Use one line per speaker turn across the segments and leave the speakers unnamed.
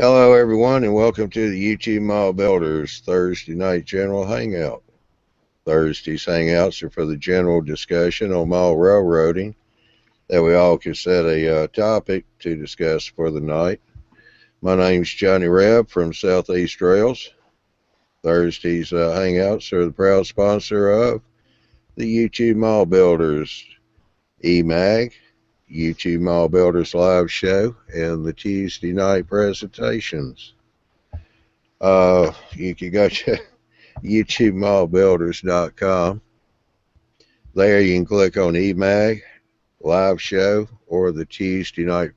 Hello, everyone, and welcome to the YTMB Builders Thursday Night General Hangout. Thursday's Hangouts are for the general discussion on mile railroading that we all can set a topic to discuss for the night. My name's Johnny Reb from Southeast Rails. Thursday's Hangouts are the proud sponsor of the YTMB Builders EMAG, YTMB Builders Live Show, and the Tuesday night presentations. You can go to youtubemallbuilders.com. There you can click on EMAG, live show, or the Tuesday night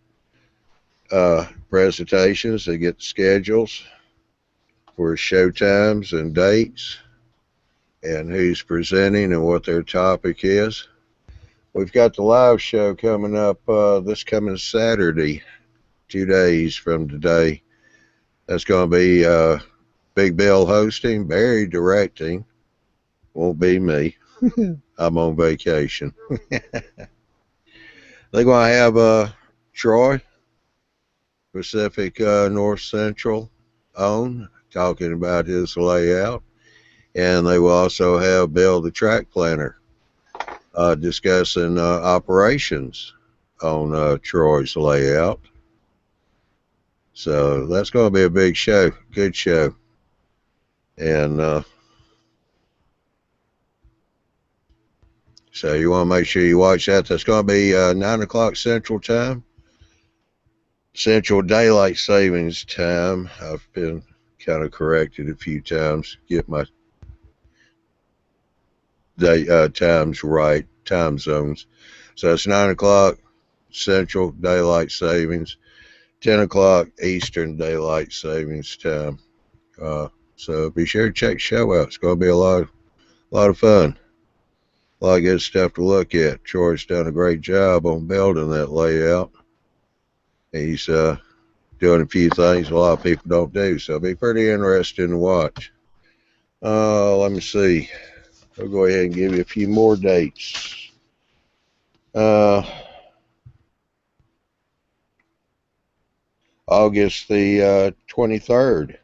presentations to get the schedules for show times and dates and who's presenting and what their topic is. We've got the live show coming up this coming Saturday, 2 days from today. That's going to be Big Bill hosting, Barry directing. Won't be me. I'm on vacation. They're going to have Troy, Pacific North Central, on, talking about his layout. And they will also have Bill, the track planner, discussing operations on Troy's layout. So that's going to be a big show, good show. And so you want to make sure you watch that. That's going to be 9 o'clock Central Time, Central Daylight Savings Time. I've been kind of corrected a few times, get my times right, time zones. So it's 9 o'clock Central Daylight Savings, 10 o'clock Eastern Daylight Savings Time. So be sure to check the show out. It's going to be a lot of fun. A lot of good stuff to look at. Troy's done a great job on building that layout. He's doing a few things a lot of people don't do, so it'll be pretty interesting to watch. Let me see. I'll go ahead and give you a few more dates. August the 23rd,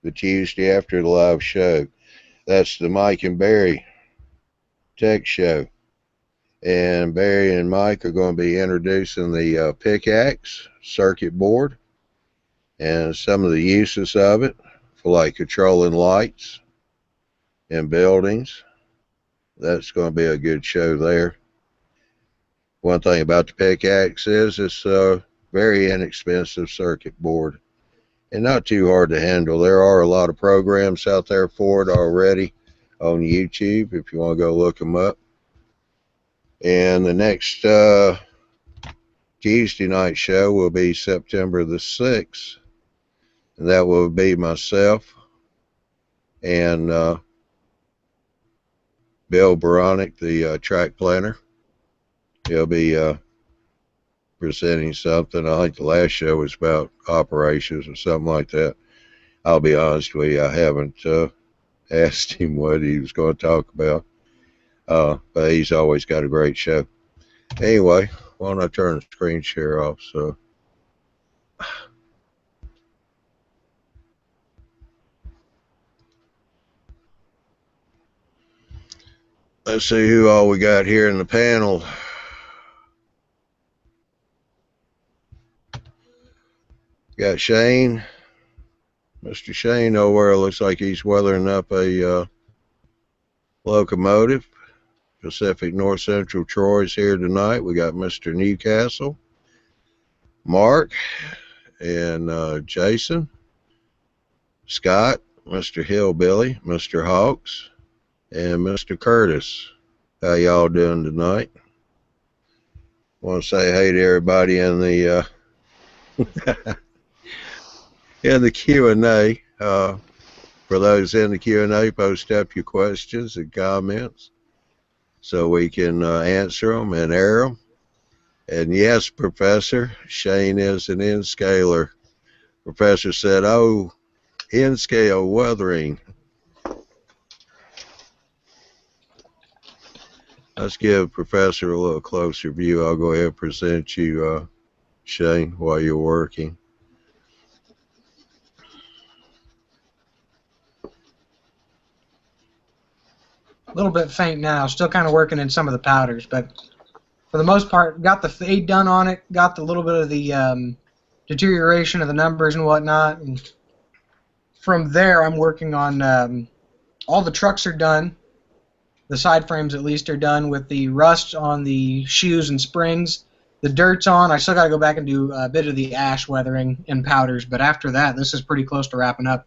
the Tuesday after the live show. That's the Mike and Barry Tech Show. And Barry and Mike are going to be introducing the pickaxe circuit board and some of the uses of it for like controlling lights in buildings. That's going to be a good show there. One thing about the pickaxe is it's a very inexpensive circuit board and not too hard to handle. There are a lot of programs out there for it already on YouTube if you want to go look them up. And the next Tuesday night show will be September the 6th. And that will be myself and Bill Baronic, the track planner. He'll be presenting something. I think the last show was about operations or something like that. I'll be honest with you, I haven't asked him what he was going to talk about. But he's always got a great show. Anyway, why don't I turn the screen share off? So let's see who all we got here in the panel. Got Shane. Mr. Shane over looks like he's weathering up a locomotive. Pacific North Central Troy's here tonight. We got Mr. Newcastle, Mark, and Jason, Scott, Mr. Hillbilly, Mr. Hawks, and Mr. Curtis. How y'all doing tonight? Want to say hey to everybody in the in the Q&A. For those in the Q&A, post up your questions and comments so we can answer them and air them. And yes, Professor, Shane is an N-scaler. Professor said, oh, N-scale weathering. Let's give Professor a little closer view. I'll go ahead and present you, Shane, while you're working.
little bit faint now. Still kind of working in some of the powders, but for the most part, got the fade done on it. Got the little bit of the deterioration of the numbers and whatnot. And from there, I'm working on all the trucks are done. The side frames, at least, are done with the rust on the shoes and springs. The dirt's on. I still got to go back and do a bit of the ash weathering and powders, but after that, this is pretty close to wrapping up.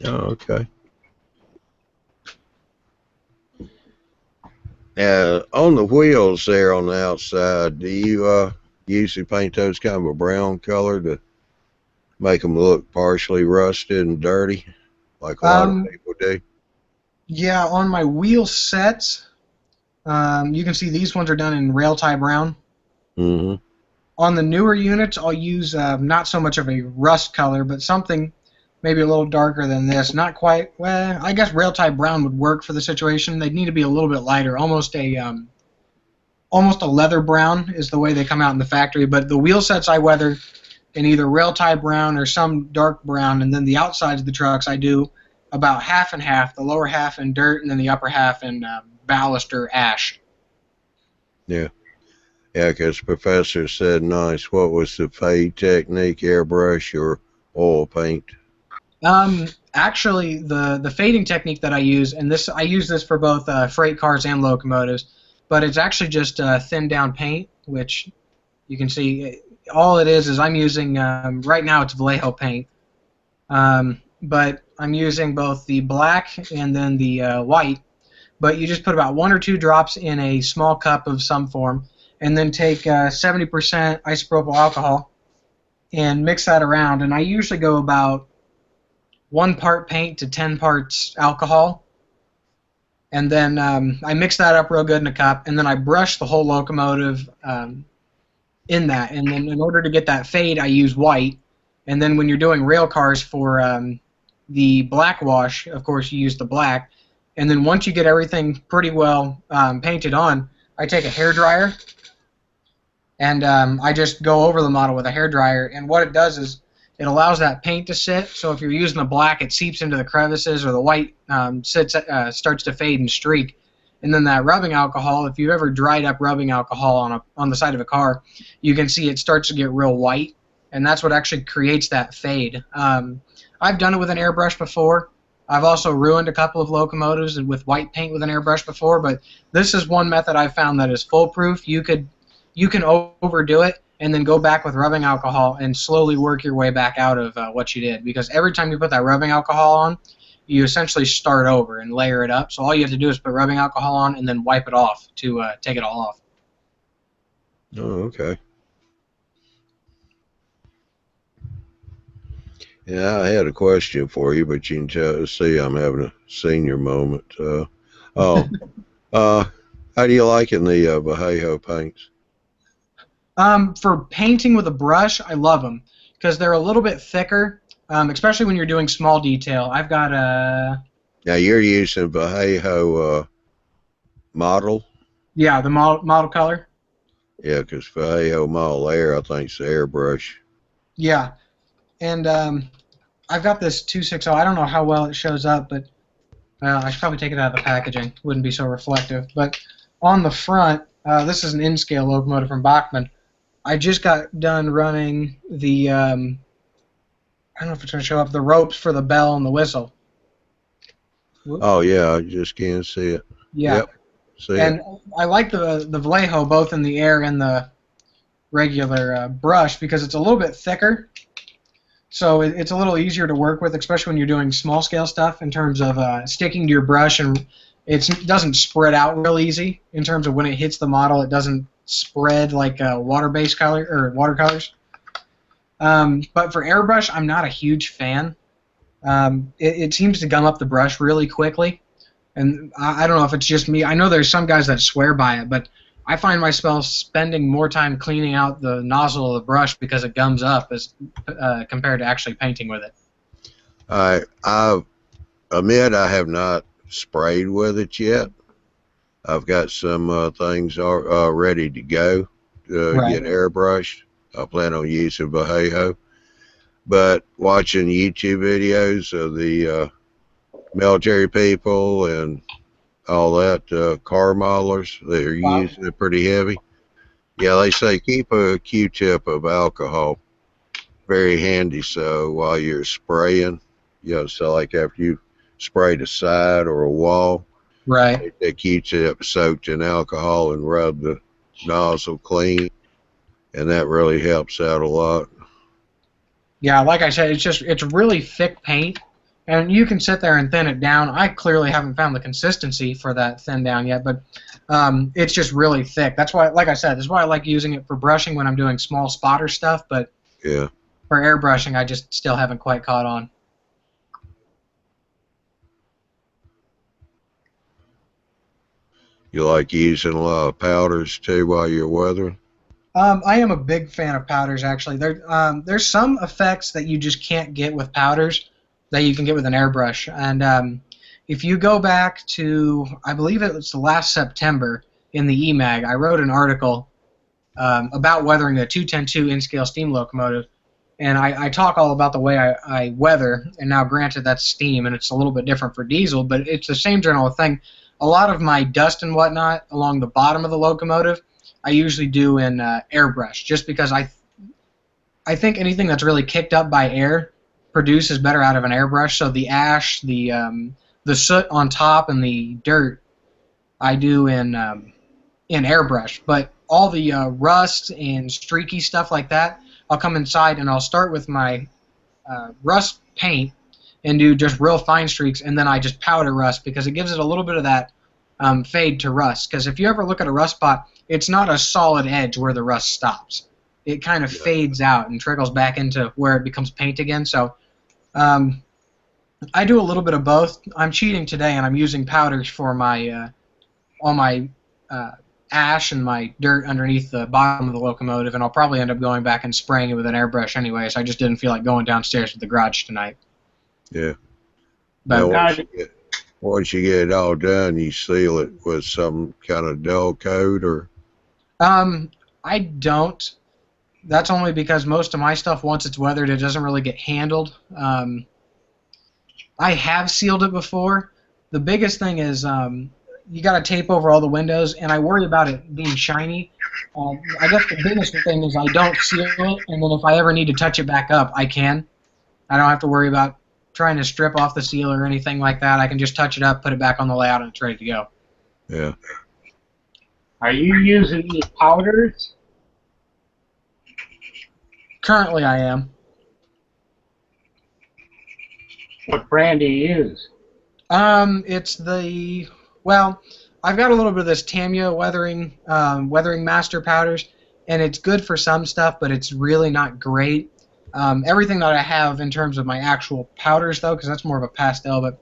Oh, okay. On the wheels there on the outside, do you usually paint those kind of a brown color to make them look partially rusted and dirty, like a lot of people do?
Yeah, on my wheel sets, you can see these ones are done in rail tie brown.
Mm-hmm.
On the newer units, I'll use not so much of a rust color, but something maybe a little darker than this. Not quite. Well, I guess rail tie brown would work for the situation. They'd need to be a little bit lighter, almost a leather brown is the way they come out in the factory. But the wheel sets I weather in either rail tie brown or some dark brown, and then the outsides of the trucks I do about half and half. The lower half in dirt, and then the upper half in ballast or ash.
Yeah. Yeah, because Professor said nice. What was the fade technique, airbrush or oil paint?
Actually, the fading technique that I use, and I use this for both freight cars and locomotives, but it's actually just thinned down paint, which you can see. All it is I'm using, right now it's Vallejo paint, but I'm using both the black and then the white, but you just put about 1 or 2 drops in a small cup of some form, and then take 70% isopropyl alcohol and mix that around, and I usually go about 1 part paint to 10 parts alcohol, and then I mix that up real good in a cup, and then I brush the whole locomotive in that, and then in order to get that fade, I use white, and then when you're doing rail cars for the black wash, of course, you use the black, and then once you get everything pretty well painted on, I take a hairdryer, and I just go over the model with a hairdryer, and what it does is it allows that paint to sit, so if you're using the black, it seeps into the crevices, or the white starts to fade and streak. And then that rubbing alcohol, if you've ever dried up rubbing alcohol on the side of a car, you can see it starts to get real white, and that's what actually creates that fade. I've done it with an airbrush before. I've also ruined a couple of locomotives with white paint with an airbrush before, but this is one method I've found that is foolproof. You can overdo it and then go back with rubbing alcohol and slowly work your way back out of what you did, because every time you put that rubbing alcohol on, you essentially start over and layer it up. So all you have to do is put rubbing alcohol on and then wipe it off to take it all off.
Oh, okay. Yeah, I had a question for you, but you can see I'm having a senior moment. How do you like in the Vallejo paints?
For painting with a brush, I love them because they're a little bit thicker, especially when you're doing small detail. I've got a...
Now you're using Vallejo model?
Yeah, the model color.
Yeah, because Vallejo Model Air, I think, is the airbrush.
Yeah, and I've got this 260. I don't know how well it shows up, but I should probably take it out of the packaging. Wouldn't be so reflective. But on the front, this is an in-scale locomotive from Bachmann. I just got done running the, I don't know if it's going to show up, the ropes for the bell and the whistle. Whoops.
Oh, yeah, I just can't see it.
Yeah.
Yep, see
and
it.
I like the Vallejo both in the air and the regular brush because it's a little bit thicker. So it's a little easier to work with, especially when you're doing small-scale stuff in terms of sticking to your brush, and it doesn't spread out real easy in terms of when it hits the model. It doesn't spread like water-based color or watercolors. But for airbrush, I'm not a huge fan. It seems to gum up the brush really quickly, and I don't know if it's just me. I know there's some guys that swear by it, but I find myself spending more time cleaning out the nozzle of the brush because it gums up as compared to actually painting with it.
I admit I have not sprayed with it yet. I've got some things ready to go to get airbrushed. I plan on using Vallejo. But watching YouTube videos of the military people and all that, car modelers, they're
Wow.
using it pretty heavy. Yeah, they say keep a Q-tip of alcohol. Very handy. So while you're spraying, so like after you sprayed a side or a wall,
Right.
take that Q-tip soaked in alcohol and rub the nozzle clean, and that really helps out a lot.
Yeah, like I said, it's really thick paint, and you can sit there and thin it down. I clearly haven't found the consistency for that thin down yet, but it's just really thick. That's why, like I said, that's why I like using it for brushing when I'm doing small spotter stuff. But
Yeah.
for airbrushing, I just still haven't quite caught on.
You like using a lot of powders too while you're weathering?
I am a big fan of powders, actually. There's some effects that you just can't get with powders that you can get with an airbrush. And if you go back to, I believe it was last September in the EMAG, I wrote an article about weathering a 210-2 in-scale steam locomotive. And I talk all about the way I weather. And now, granted, that's steam, and it's a little bit different for diesel, but it's the same general thing. A lot of my dust and whatnot along the bottom of the locomotive, I usually do in airbrush, just because I think anything that's really kicked up by air produces better out of an airbrush. So the ash, the soot on top, and the dirt I do in airbrush. But all the rust and streaky stuff like that, I'll come inside and I'll start with my rust paint and do just real fine streaks, and then I just powder rust because it gives it a little bit of that fade to rust. Because if you ever look at a rust spot, it's not a solid edge where the rust stops. It kind of fades out and trickles back into where it becomes paint again. So I do a little bit of both. I'm cheating today, and I'm using powders for my all my ash and my dirt underneath the bottom of the locomotive, and I'll probably end up going back and spraying it with an airbrush anyways. I just didn't feel like going downstairs to the garage tonight.
Yeah. Now,
But
once you get it all done, you seal it with some kind of dull coat, or
I don't. That's only because most of my stuff, once it's weathered, it doesn't really get handled. I have sealed it before. The biggest thing is you got to tape over all the windows, and I worry about it being shiny. I guess the biggest thing is I don't seal it, and then if I ever need to touch it back up, I can. I don't have to worry about trying to strip off the seal or anything like that. I can just touch it up, put it back on the layout, and it's ready to go.
yeah.
Are you using any powders?
Currently, I am.
What brand do you use?
It's well, I've got a little bit of this Tamiya weathering master powders, and it's good for some stuff, but it's really not great. Everything that I have in terms of my actual powders, though, because that's more of a pastel, but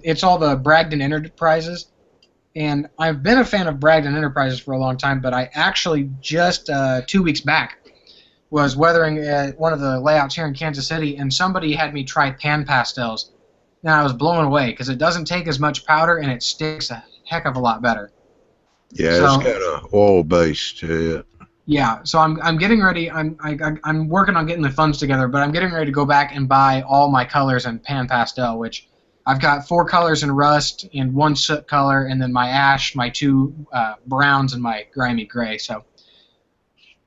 it's all the Bragdon Enterprises, and I've been a fan of Bragdon Enterprises for a long time, but I actually just 2 weeks back was weathering at one of the layouts here in Kansas City, and somebody had me try pan pastels. And I was blown away because it doesn't take as much powder and it sticks a heck of a lot better.
Yeah,
So,
it's got a oil base to it.
yeah, so I'm getting ready. I'm working on getting the funds together, but I'm getting ready to go back and buy all my colors in pan pastel, which I've got 4 colors in rust and 1 soot color, and then my ash, my 2 browns, and my grimy gray. So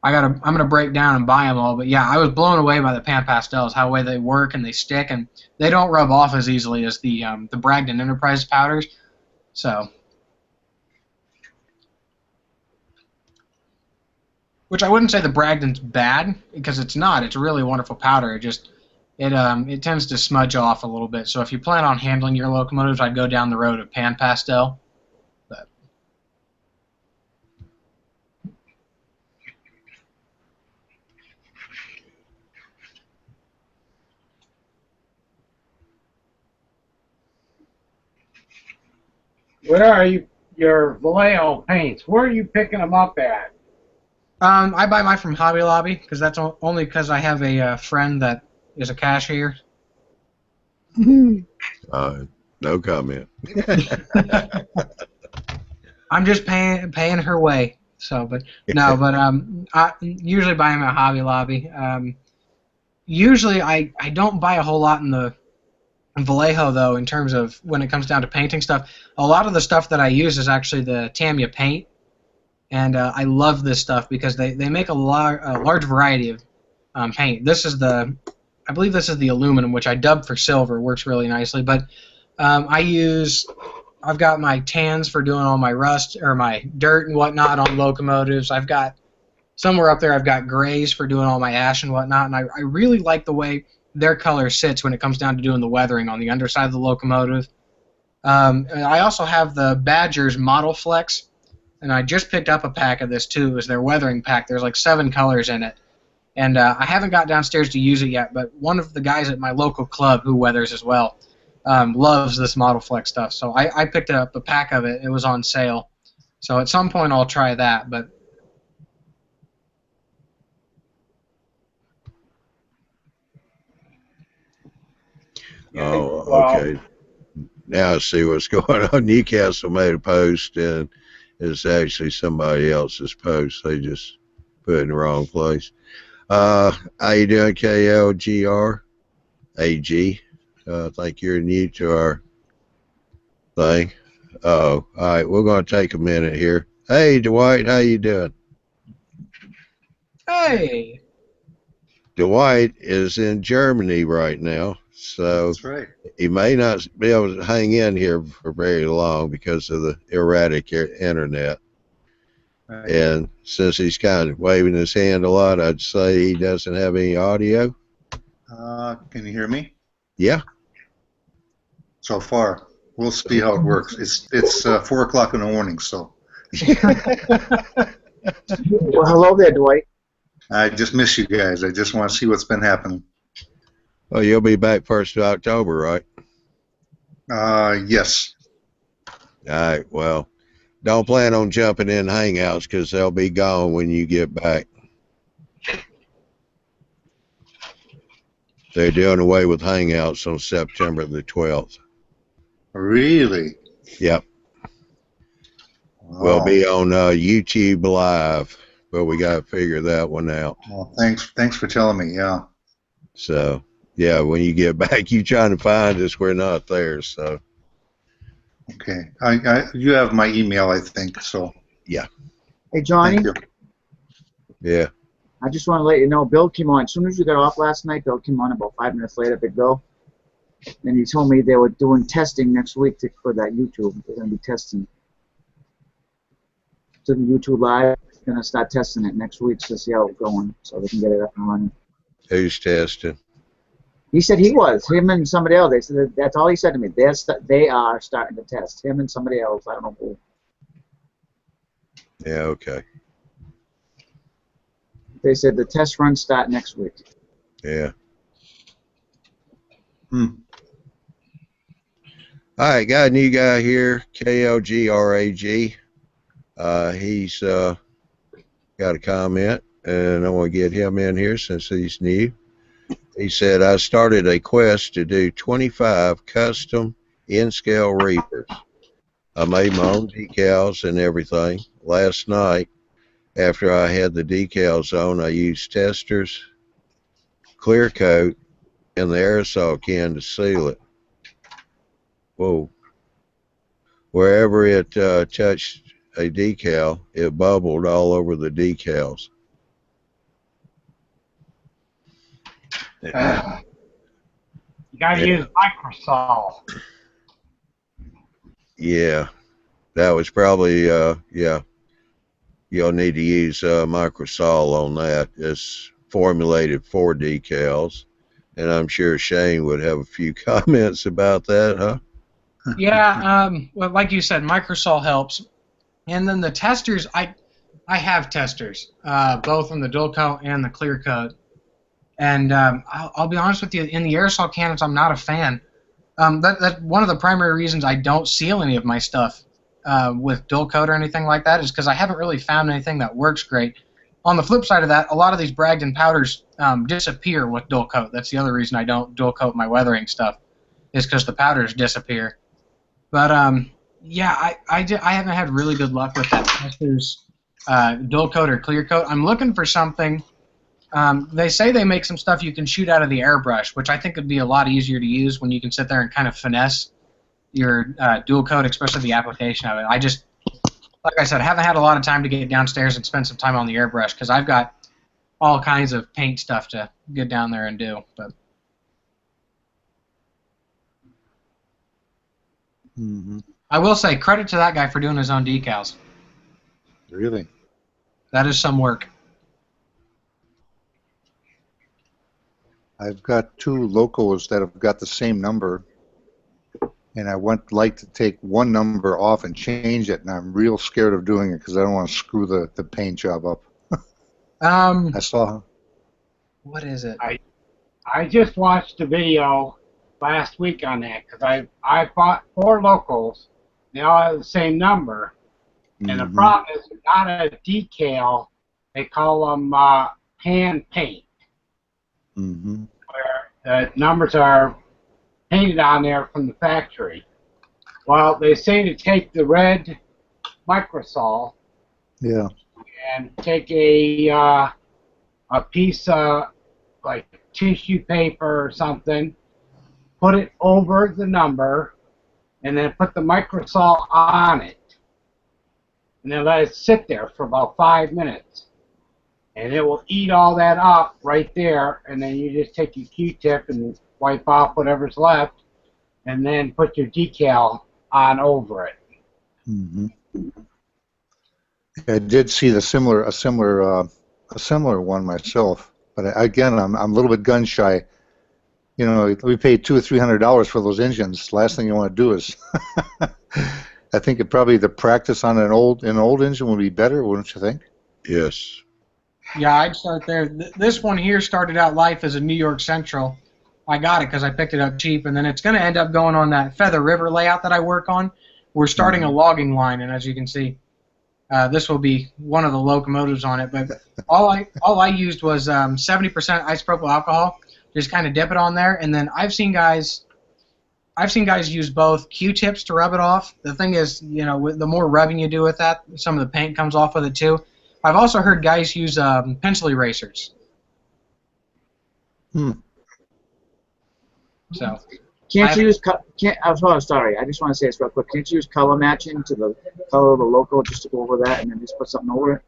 I'm gonna break down and buy them all. But yeah, I was blown away by the pan pastels, how way they work and they stick, and they don't rub off as easily as the Bragdon Enterprise powders. So, which I wouldn't say the Bragdon's bad, because it's not. It's a really wonderful powder. It tends to smudge off a little bit. So if you plan on handling your locomotives, I'd go down the road of pan pastel. But
Where are your Vallejo paints? Where are you picking them up at?
I buy mine from Hobby Lobby because that's only because I have a friend that is a cashier.
No comment.
I'm just paying her way. So, but no, but I usually buy them at Hobby Lobby. Usually I don't buy a whole lot in the Vallejo, though, in terms of when it comes down to painting stuff, a lot of the stuff that I use is actually the Tamiya paint, and I love this stuff because they make a large variety of paint. I believe this is the aluminum, which I dubbed for silver, works really nicely. But I've got my tans for doing all my rust or my dirt and whatnot on locomotives. I've got somewhere up there I've got grays for doing all my ash and whatnot, and I really like the way their color sits when it comes down to doing the weathering on the underside of the locomotive. And I also have the Badger's Model Flex, and I just picked up a pack of this too. It's their weathering pack. There's like 7 colors in it, and I haven't got downstairs to use it yet. But one of the guys at my local club who weathers as well loves this Model Flex stuff, so I picked up a pack of it. It was on sale, so at some point I'll try that. But
Oh, okay. Now I see what's going on. Newcastle made a post, and it's actually somebody else's post. They just put it in the wrong place. How you doing, KLGR? AG? I think you're new to our thing. Oh, all right. We're going to take a minute here. Hey, Dwight, how you doing?
hey,
Dwight is in Germany right now, so
That's right.
he may not be able to hang in here for very long because of the erratic internet.
Right.
And since he's kind of waving his hand a lot, I'd say he doesn't have any audio.
Can you hear me?
Yeah.
So far, we'll see how it works. It's 4 o'clock in the morning, so
Well, hello there, Dwight.
I just miss you guys. I just want to see what's been happening.
Well, you'll be back 1st of October, right?
Yes.
All right. Well, don't plan on jumping in Hangouts because they'll be gone when you get back. They're doing away with Hangouts on September the 12th.
Really?
Yep.
Wow.
We'll be on YouTube Live, but we got to figure that one out.
Well, thanks for telling me. Yeah.
So, yeah, when you get back, you trying to find us. We're not there, so.
Okay. You have my email, I think. So.
Yeah.
Hey, Johnny,
Thank you.
Yeah.
I just want to let you know, Bill came on. As soon as you got off last night, Bill came on about 5 minutes later, Big Bill. And he told me they were doing testing next week for that YouTube. They're going to be testing. To the YouTube Live, they're going to start testing it next week to see how it's going, so they can get it up and running.
Who's testing?
He said he was. Him and somebody else. They said that's all he said to me. They are starting to test. Him and somebody else. I don't know who.
Yeah, okay.
They said the test runs start next week.
Yeah.
Hmm.
All right, got a new guy here, KLGRAG. He's got a comment, and I want to get him in here since he's new. He said, I started a quest to do 25 custom in-scale reapers. I made my own decals and everything. Last night, after I had the decals on, I used testers, clear coat, and the aerosol can to seal it. Whoa. Wherever it touched a decal, it bubbled all over the decals.
You gotta use Microsoft.
Yeah, that was probably, yeah. You'll need to use Microsol on that. It's formulated for decals. And I'm sure Shane would have a few comments about that, huh?
yeah. Well, like you said, Microsol helps, and then the testers. I have testers, both on the dual coat and the clear coat. And I'll be honest with you, in the aerosol cannons, I'm not a fan. That's one of the primary reasons I don't seal any of my stuff with dual coat or anything like that is because I haven't really found anything that works great. On the flip side of that, a lot of these Bragdon powders disappear with dual coat. That's the other reason I don't dual coat my weathering stuff is because the powders disappear. But yeah, I haven't had really good luck with that testers dual coat or clear coat. I'm looking for something They say they make some stuff you can shoot out of the airbrush, which I think would be a lot easier to use when you can sit there and kind of finesse your dual coat, especially the application of it. I just, like I said, haven't had a lot of time to get downstairs and spend some time on the airbrush because I've got all kinds of paint stuff to get down there and do. But I will say credit to that guy for doing his own decals.
Really?
That is some work.
I've got 2 locos that have got the same number, and I like to take one number off and change it, and I'm real scared of doing it because I don't want to screw the paint job up. I saw.
What is it?
I just watched a video last week on that because I bought 4 locals. They all have the same number, and the problem is they're not a decal. They call them hand paint, where the numbers are painted on there from the factory. Well, they say to take the red microsol, and take a piece of like tissue paper or something, put it over the number, and then put the microsol on it, and then let it sit there for about 5 minutes, and it will eat all that up right there. And then you just take your Q-tip and wipe off whatever's left, and then put your decal on over it.
I did see a similar one myself, but again, I'm a little bit gun shy. You know, we paid $200 or $300 for those engines. Last thing you want to do is, I think probably the practice on an old engine would be better, wouldn't you think?
Yes.
Yeah, I'd start there. This one here started out life as a New York Central. I got it because I picked it up cheap, and then it's going to end up going on that Feather River layout that I work on. We're starting a logging line, and as you can see, this will be one of the locomotives on it. But all I used was 70% isopropyl alcohol. Just kind of dip it on there, and then I've seen guys use both Q-tips to rub it off. The thing is, you know, the more rubbing you do with that, some of the paint comes off with it too. I've also heard guys use pencil erasers. So.
Can't you use? I'm sorry. I just want to say this real quick. Can't you use color matching to the color of the logo just to go over that, and then just put something over it?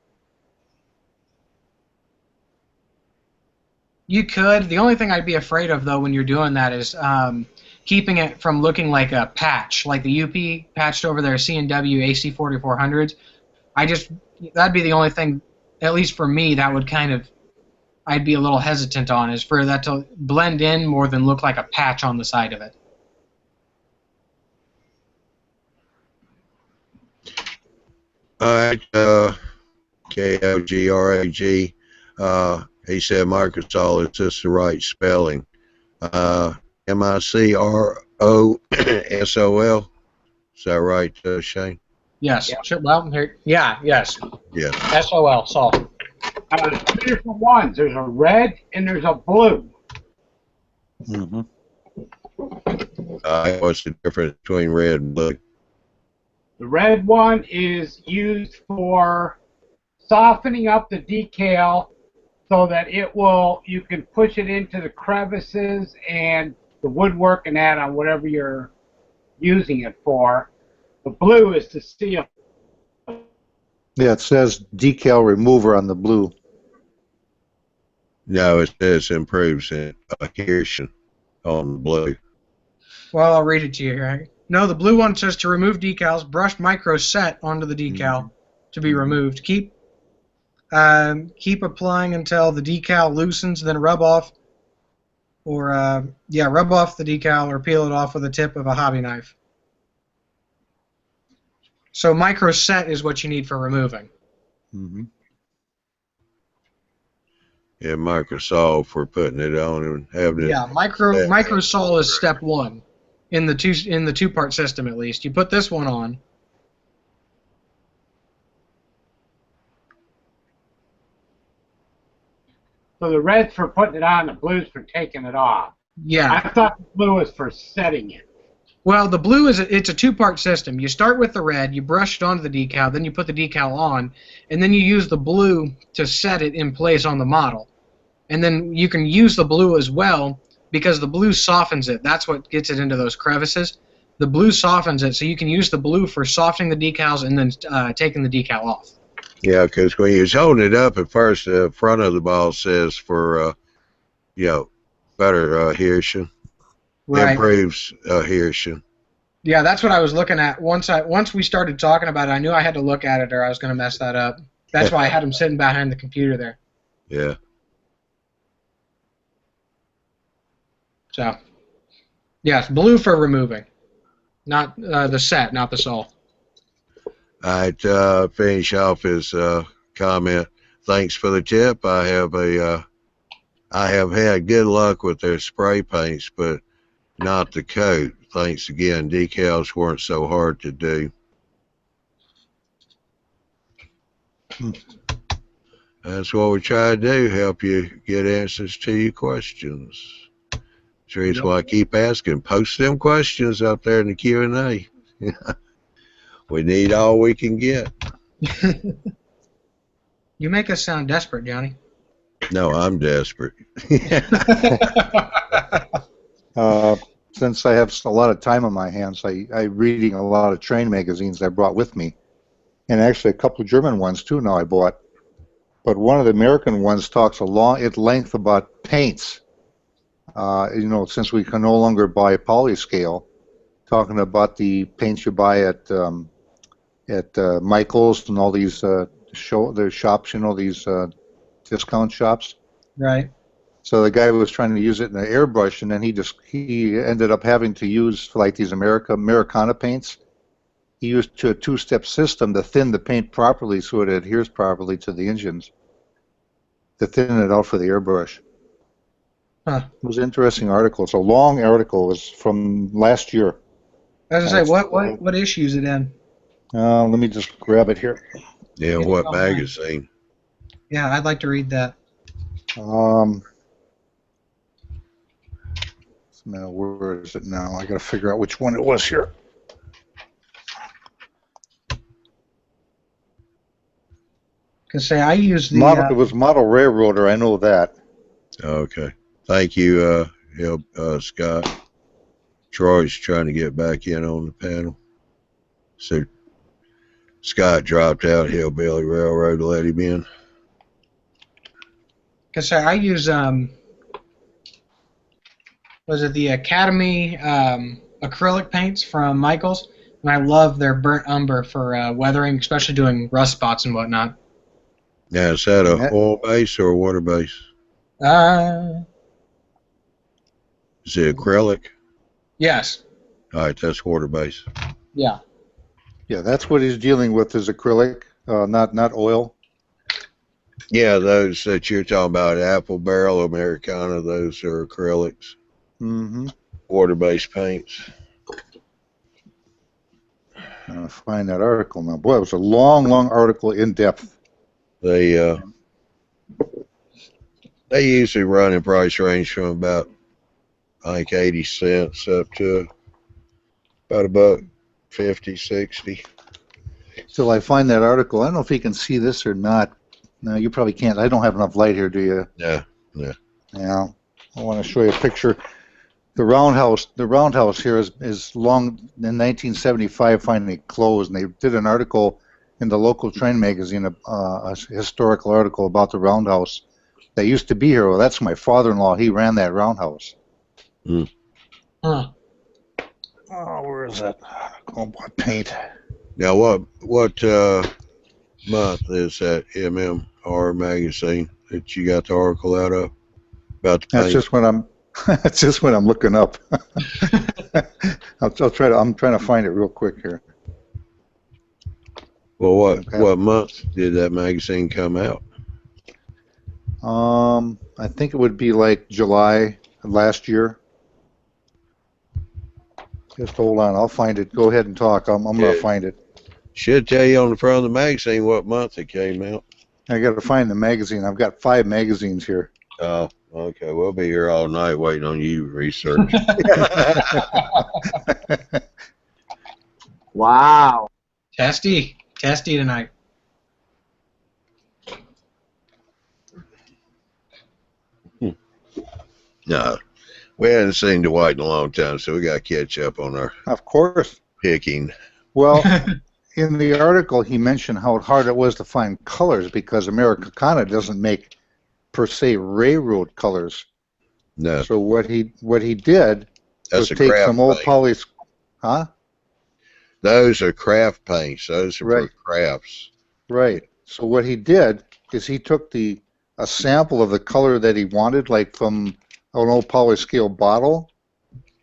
You could. The only thing I'd be afraid of, though, when you're doing that is keeping it from looking like a patch, like the UP patched over their C&W AC 4400s. That'd be the only thing, at least for me, that would kind of, I'd be a little hesitant on, is for that to blend in more than look like a patch on the side of it.
All right, KOGRAG. He said Microsol is just the right spelling. MICROSOL. Is that right, Shane?
Yes. Yeah. Well, here. Yeah. Yes.
Yeah.
SOL. Sol.
There's 2 different ones. There's a red and there's a blue.
What's the difference between red and blue?
The red one is used for softening up the decal so that you can push it into the crevices and the woodwork and that on whatever you're using it for. The blue is to seal.
Yeah, it says decal remover on the blue.
No, it says improves adhesion on the blue.
Well, I'll read it to you here. No, the blue one says to remove decals, brush micro set onto the decal to be removed. Keep applying until the decal loosens, then rub off, or rub off the decal or peel it off with the tip of a hobby knife. So micro set is what you need for removing.
Yeah, Microsol for putting it on and having it.
Yeah, microsol is step 1 in the two-part system at least. You put this one on.
So the red's for putting it on, the blue's for taking it off.
Yeah.
I thought the blue was for setting it.
Well, the blue it's a two-part system. You start with the red, you brush it onto the decal, then you put the decal on, and then you use the blue to set it in place on the model. and then you can use the blue as well because the blue softens it. That's what gets it into those crevices. The blue softens it, so you can use the blue for softening the decals and then taking the decal off.
Yeah, because when you're holding it up at first, the front of the ball says for, better adhesion.
Right.
Improves adhesion.
Yeah, that's what I was looking at. Once we started talking about it, I knew I had to look at it or I was going to mess that up. That's why I had him sitting behind the computer there.
Yeah.
So, yes, blue for removing. Not the set, not the sole.
All right, finish off his comment. Thanks for the tip. I have had good luck with their spray paints, but not the coat. Thanks again. Decals weren't so hard to do. That's what we try to do, help you get answers to your questions. That's why I keep asking. Post them questions out there in the Q&A. We need all we can get.
You make us sound desperate, Johnny.
No, I'm desperate.
Since I have a lot of time on my hands, I'm reading a lot of train magazines I brought with me, and actually a couple of German ones too now I bought. But one of the American ones talks at length about paints. Since we can no longer buy polyscale, talking about the paints you buy at Michael's and all these their shops, these discount shops.
Right.
So the guy was trying to use it in an airbrush, and then he ended up having to use like these Americana paints. He used a two-step system to thin the paint properly so it adheres properly to the engines. To thin it out for the airbrush.
Huh.
It was an interesting article. It's a long article. It was from last year.
I was going to say, what issue is it in?
Let me just grab it here.
Yeah, what magazine?
Yeah, I'd like to read that.
Now, where is it now? I got to figure out which one it was here.
Because say I use the
it was Model Railroader. I know that.
Okay, thank you, Scott. Troy's trying to get back in on the panel. So Scott dropped out. Hillbilly Railroad to let him in.
Because say I use was it the Academy acrylic paints from Michael's, and I love their burnt umber for weathering, especially doing rust spots and whatnot.
Now, is that a oil base or a water base? Is it acrylic?
Yes.
All right, that's water base.
Yeah.
Yeah, that's what he's dealing with is acrylic, not oil.
Yeah, those that you're talking about, Apple Barrel, Americana, those are acrylics.
Mm-hmm.
Water-based paints.
I'll find that article now. Boy, it was a long article, in depth.
They usually run in price range from about, I think, 80 cents up to about $1.50, 60.
Till I find that article. I don't know if you can see this or not. No, you probably can't. I don't have enough light here, do you?
Yeah.
Yeah. I want to show you a picture. The roundhouse here is long in 1975 finally closed, and they did an article in the local train magazine, a historical article about the roundhouse that used to be here. Well, that's my father-in-law. He ran that roundhouse.
Mm.
Huh.
Oh, where is that? Paint.
Now, what month is that MMR magazine that you got the article out of about the paint?
That's just what I'm. That's just what I'm looking up. I'll try to. I'm trying to find it real quick here.
Well, what month did that magazine come out?
I think it would be like July of last year. Just hold on. I'll find it. Go ahead and talk. I'm going to find it.
Should tell you on the front of the magazine what month it came out.
I got to find the magazine. I've got 5 magazines here.
Oh, okay. We'll be here all night waiting on you to research.
Wow.
Testy tonight.
No, we hadn't seen Dwight in a long time, so we got to catch up on our
Of course.
picking.
Well, in the article, he mentioned how hard it was to find colors because Americana doesn't make, per se, railroad colors.
No.
So what he did was
That's a
take
craft
some old
paint.
poly... Huh?
Those are craft paints. Those are
Right.
for crafts.
Right. So what he did is he took a sample of the color that he wanted, like from an old polyscale bottle.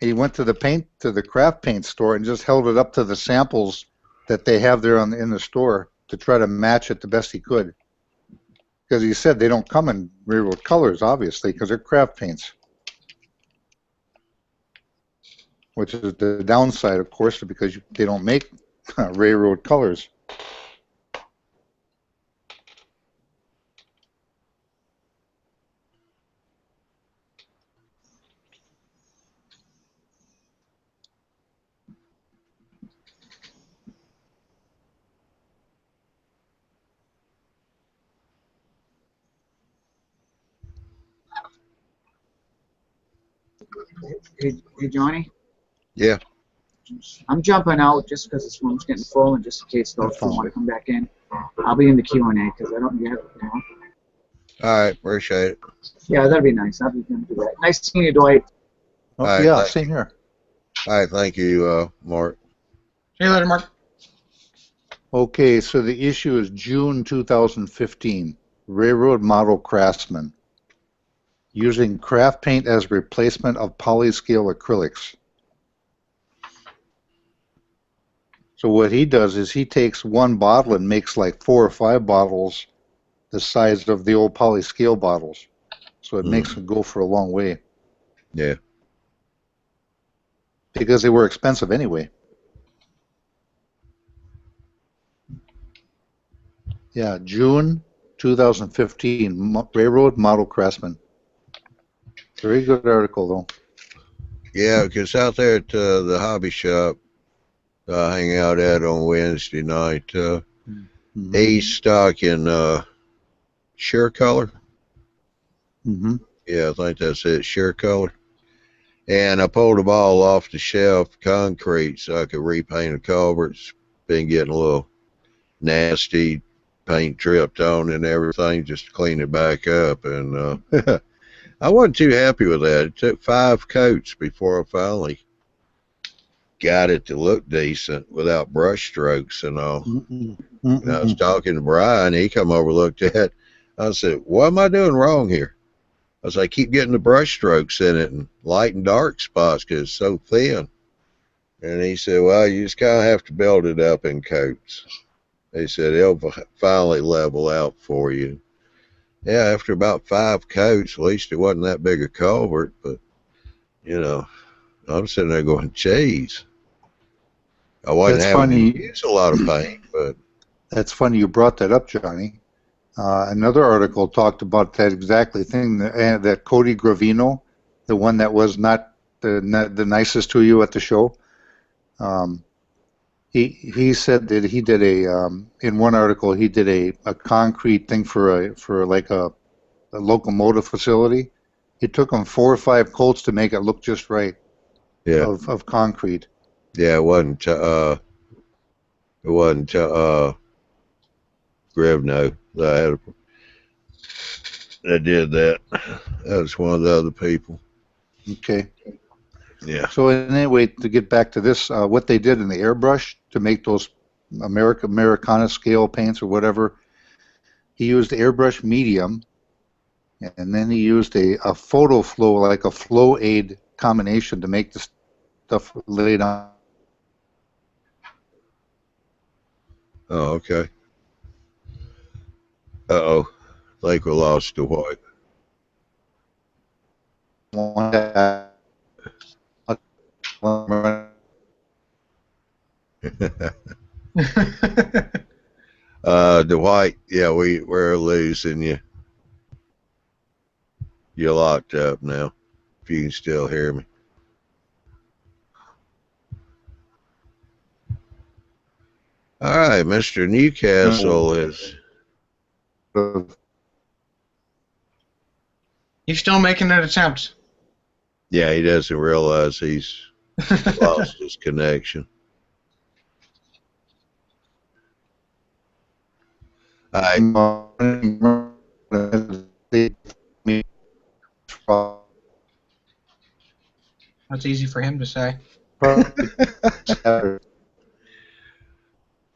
He went to the craft paint store and just held it up to the samples that they have there in the store to try to match it the best he could. Because he said they don't come in railroad colors, obviously, because they're craft paints. Which is the downside, of course, because they don't make railroad colors.
Hey, Johnny?
Yeah.
I'm jumping out just because this room's getting full and just in case those two want to come back in. I'll be in the Q&A because I don't yet.
All right. Appreciate it.
Yeah, that'd be nice. I'll be going to do that. Nice seeing you, Dwight.
Oh,
All right,
yeah, same here.
All right. Thank you, Mark.
See you later, Mark.
Okay, so the issue is June 2015. Railroad Model Craftsman. Using craft paint as replacement of polyscale acrylics. So what he does is he takes one bottle and makes like 4 or 5 bottles the size of the old polyscale bottles. So it makes them go for a long way.
Yeah.
Because they were expensive anyway. Yeah, June 2015, Railroad Model Craftsman. Very good article, though.
Yeah, because out there at the hobby shop I hang out at on Wednesday night, he's stocking sheer color. Yeah, I think that's it, sheer color. And I pulled them all off the shelf, concrete, so I could repaint the culverts. Been getting a little nasty, paint dripped on and everything, just to clean it back up. And I wasn't too happy with that. It took 5 coats before I finally got it to look decent without brush strokes and all. And I was talking to Brian. He come over, looked at it. I said, what am I doing wrong here? I was like, I keep getting the brush strokes in it and light and dark spots because it's so thin. And he said, well, you just kind of have to build it up in coats. He said, it'll finally level out for you. Yeah, after about 5 coats, at least it wasn't that big a culvert, but, you know, I'm sitting there going, geez. I wasn't having to use a lot of paint, but.
That's funny you brought that up, Johnny. Another article talked about that exactly thing, that Cody Gravino, the one that was not the nicest to you at the show. He said that he did in one article he did a concrete thing for like a locomotive facility. It took him 4 or 5 coats to make it look just right.
Yeah.
Of concrete.
Yeah, it wasn't Grevno that did that. That was one of the other people.
Okay.
Yeah.
So anyway, to get back to this, what they did in the airbrush to make those Americana scale paints or whatever, he used airbrush medium, and then he used a photo flow, like a flow aid combination to make the stuff laid on.
Oh, okay. Uh-oh. I think we lost Dwight. Dwight, yeah, we're losing you. You're locked up now, if you can still hear me. All right, Mr. Newcastle is.
He's still making an attempt.
Yeah, he doesn't realize he's lost his connection. I
That's easy for him to say.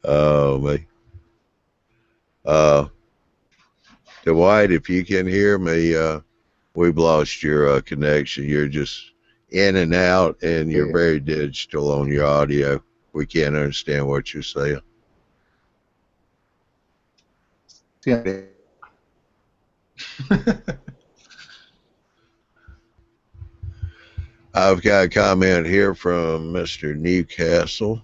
oh man. Uh, Dwight, if you can hear me, we've lost your connection. You're just in and out, and you're very digital on your audio. We can't understand what you're saying. I've got a comment here from Mr. Newcastle.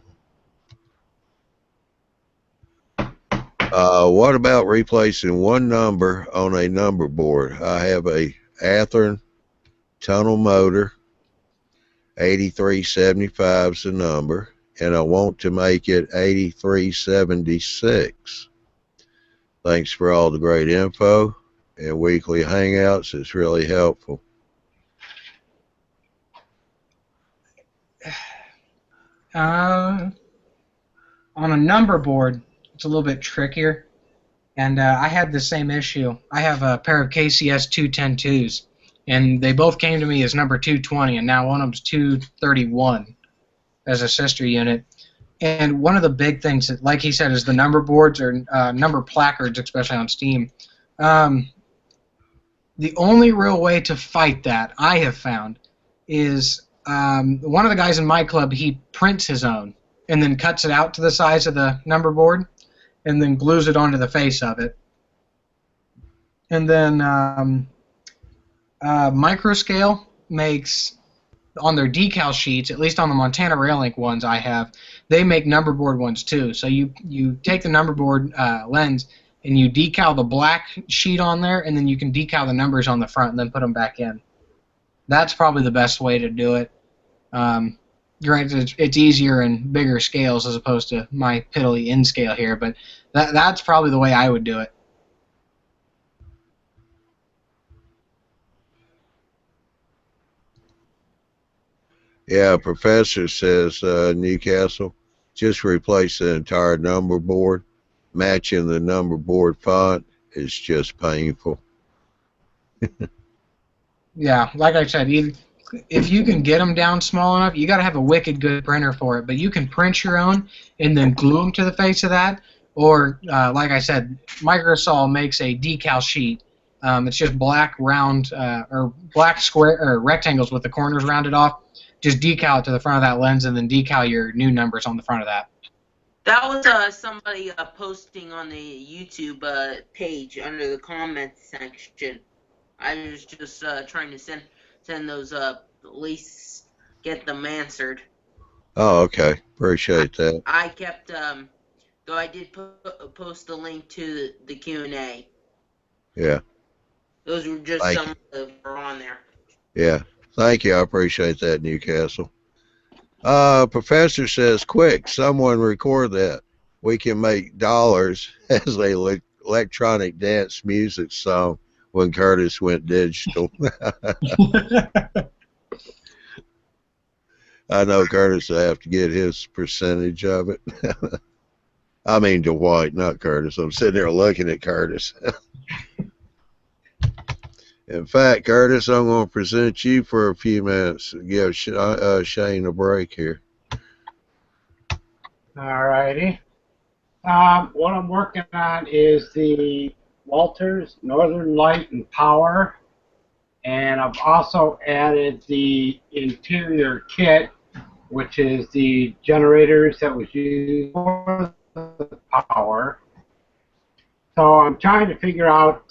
What about replacing one number on a number board? I have a Athearn tunnel motor, 8375 is the number, and I want to make it 8376. Thanks for all the great info and weekly hangouts. It's really helpful.
On a number board, it's a little bit trickier, and I had the same issue. I have a pair of KCS 210-2s, and they both came to me as number 220, and now one of them's 231 as a sister unit. And one of the big things, that, like he said, is the number boards or number placards, especially on Steam. The only real way to fight that, I have found, is one of the guys in my club, he prints his own and then cuts it out to the size of the number board and then glues it onto the face of it. And then Microscale makes, on their decal sheets, at least on the Montana Rail-Link ones I have, they make number board ones too. So you take the number board lens and you decal the black sheet on there, and then you can decal the numbers on the front and then put them back in. That's probably the best way to do it. Granted, it's easier in bigger scales as opposed to my piddly in scale here, but that's probably the way I would do it.
Yeah, Professor says Newcastle, just replace the entire number board. Matching the number board font is just painful.
Yeah, like I said, if you can get them down small enough, you got to have a wicked good printer for it. But you can print your own and then glue them to the face of that. Or, like I said, Microsol makes a decal sheet. It's just black round or black square or rectangles with the corners rounded off. Just decal it to the front of that lens and then decal your new numbers on the front of that.
That was somebody posting on the YouTube page under the comments section. I was just trying to send those up, at least get them answered.
Oh, okay. Appreciate that.
I kept, though I did post the link to the Q&A.
Yeah.
Those were just some that were on there.
Yeah. Thank you. I appreciate that, Newcastle. Professor says, quick, someone record that. We can make dollars as a electronic dance music song when Curtis went digital. I know Curtis will have to get his percentage of it. I mean Dwight, not Curtis. I'm sitting there looking at Curtis. In fact, Curtis, I'm going to present you for a few minutes. Give Shane a break here.
All righty. What I'm working on is the Walters Northern Light and Power, and I've also added the interior kit, which is the generators that was used for the power. So I'm trying to figure out,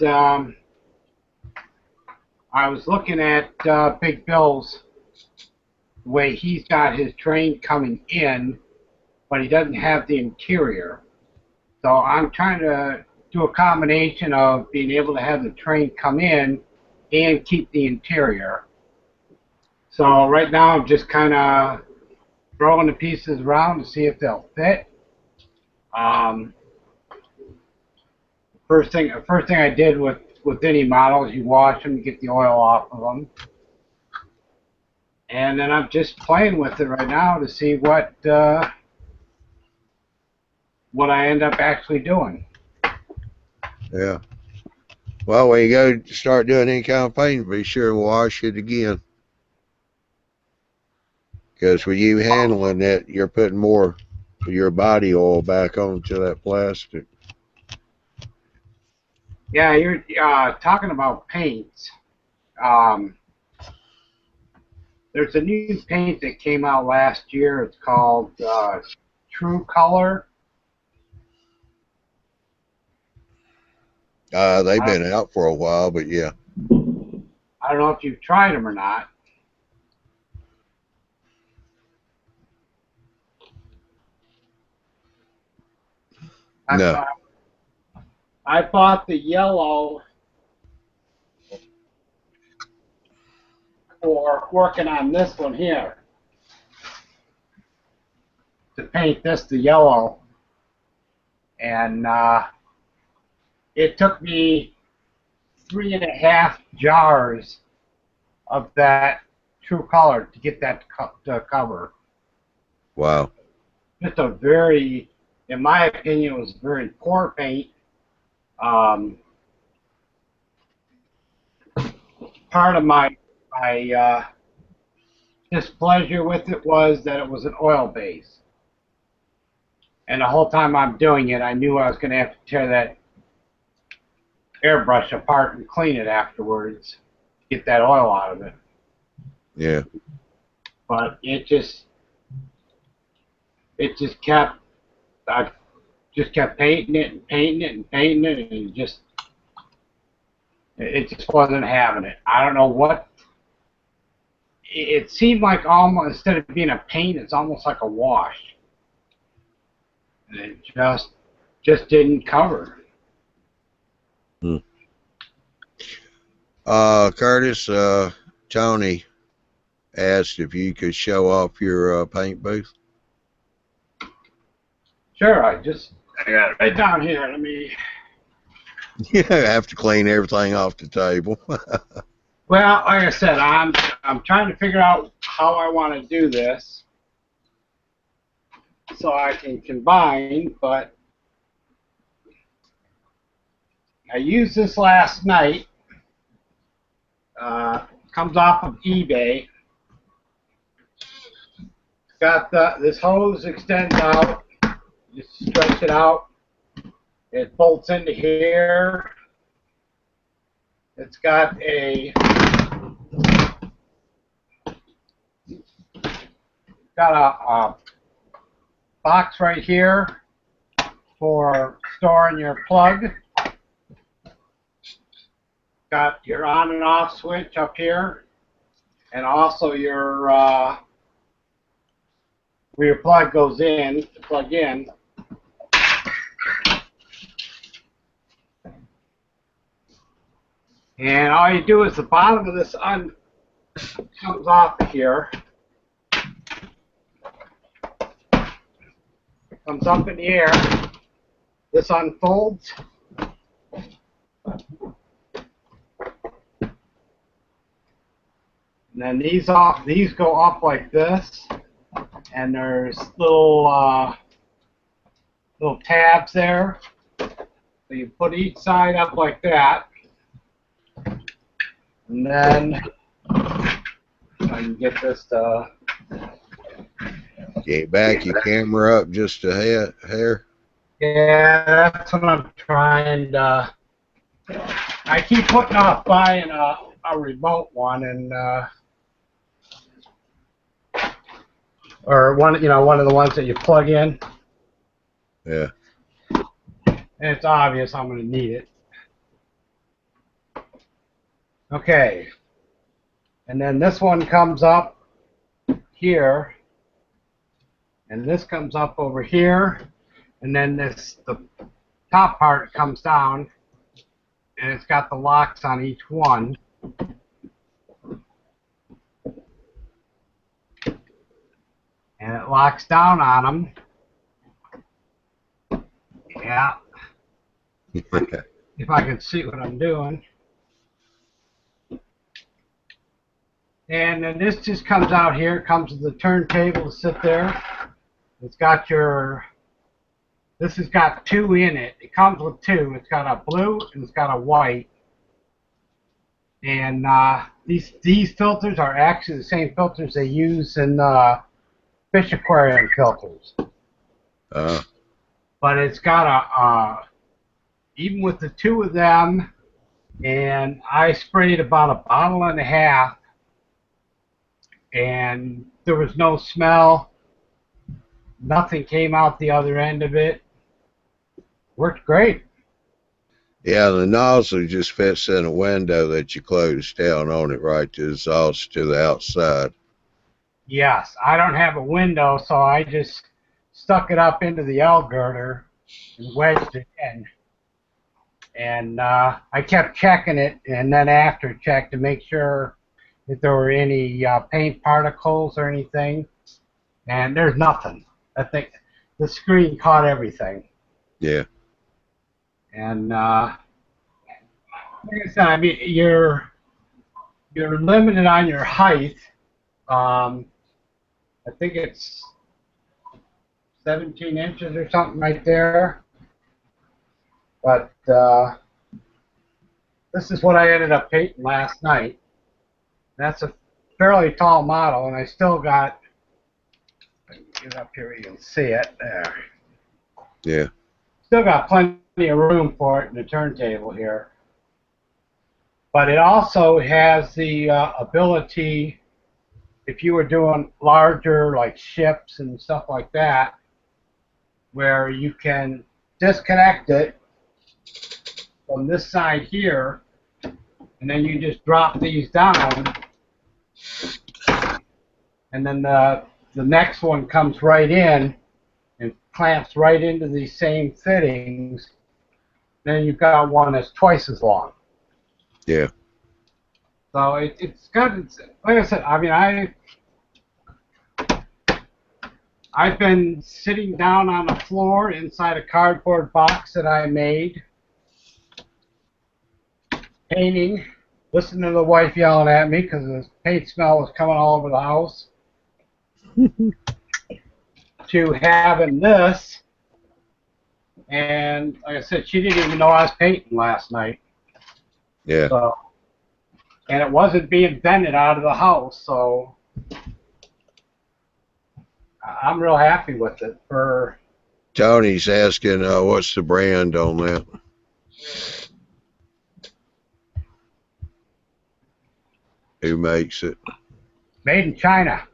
I was looking at Big Bill's way he's got his train coming in, but he doesn't have the interior. So I'm trying to do a combination of being able to have the train come in and keep the interior. So right now I'm just kind of throwing the pieces around to see if they'll fit. First thing I did with any model is you wash them, you get the oil off of them. And then I'm just playing with it right now to see what I end up actually doing.
Yeah. Well, when you go start doing any kind of painting, be sure and wash it again. Because with you handling it, you're putting more of your body oil back onto that plastic.
Yeah, you're talking about paints. Um, there's a new paint that came out last year. It's called True Color.
They've been out for a while, but yeah.
I don't know if you've tried them or not.
No.
I bought the yellow for working on this one here. To paint this the yellow. And it took me 3.5 jars of that True Color to get that to cover.
Wow.
Just a very, in my opinion, it was very poor paint. Part of my displeasure with it was that it was an oil base. And the whole time I'm doing it, I knew I was going to have to tear that airbrush apart and clean it afterwards, get that oil out of it.
Yeah.
But it just kept, I just kept painting it and painting it and painting it, and it just wasn't having it. I don't know what. It seemed like almost, instead of being a paint, it's almost like a wash. And it just didn't cover.
Curtis, Tony asked if you could show off your paint booth.
Sure, I got it right down here. Let me.
Yeah, I have to clean everything off the table.
Well, like I said, I'm trying to figure out how I want to do this so I can combine, but I used this last night. Comes off of eBay. Got this hose extends out. Just stretch it out. It bolts into here. It's got a box right here for storing your plug. Got your on and off switch up here, and also your where your plug goes in to plug in. And all you do is the bottom of this comes off of here, comes up in the air. This unfolds. And then these go up like this, and there's little tabs there. So you put each side up like that, and then I can get this to.
Get back your camera up just a hair.
Yeah, that's what I'm trying to. I keep putting off buying a remote one, and or one of the ones that you plug in.
Yeah.
And it's obvious I'm going to need it. Okay. And then this one comes up here, and this comes up over here, and then the top part comes down, and it's got the locks on each one. And it locks down on them. Yeah. If I can see what I'm doing. And then this just comes out here. It comes with the turntable to sit there. It's got your, this has got two in it. It comes with two. It's got a blue and it's got a white. And these filters are actually the same filters they use in fish aquarium filters. But it's got even with the two of them, and I sprayed about a bottle and a half, and there was no smell. Nothing came out the other end of it. Worked great.
Yeah, the nozzle just fits in a window that you close down on it right to exhaust to the outside.
Yes, I don't have a window, so I just stuck it up into the L girder and wedged it in. And I kept checking it, and then after checked to make sure if there were any paint particles or anything. And there's nothing. I think the screen caught everything.
Yeah.
And like I said, I mean, you're limited on your height. I think it's 17 inches or something right there. But this is what I ended up painting last night. That's a fairly tall model, and I still got, get up here where you can see it there.
Yeah.
Still got plenty of room for it in the turntable here. But it also has the ability, if you were doing larger like ships and stuff like that, where you can disconnect it from this side here, and then you just drop these down, and then the next one comes right in and clamps right into these same fittings. Then you've got one that's twice as long.
Yeah.
So it's got, like I said, I mean, I've been sitting down on the floor inside a cardboard box that I made, painting, listening to the wife yelling at me because the paint smell was coming all over the house, to having this, and like I said, she didn't even know I was painting last night.
Yeah.
So, and it wasn't being vented out of the house, so I'm real happy with it. For
Tony's asking, what's the brand on that? Who makes it?
made in China.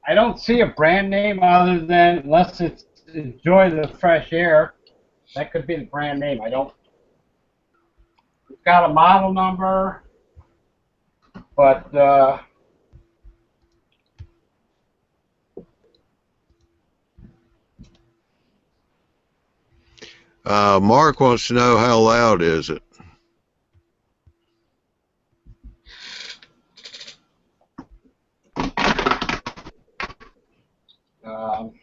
I don't see a brand name other than, unless it's Enjoy the Fresh Air. That could be the brand name. I don't. It's got a model number, but
Mark wants to know, how loud is it?
um,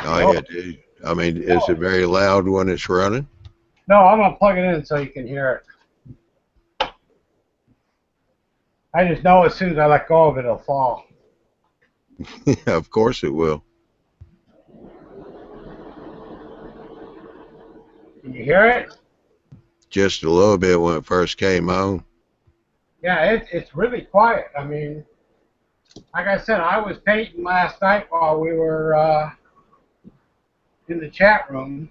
Oh, yeah, dude. I mean, is it very loud when it's running?
no, I'm gonna plug it in so you can hear it. I just know as soon as I let go of it, it'll fall.
Yeah, of course it will.
Can you hear it?
Just a little bit when it first came on.
Yeah, it's really quiet. I mean, like I said, I was painting last night while we were in the chat room,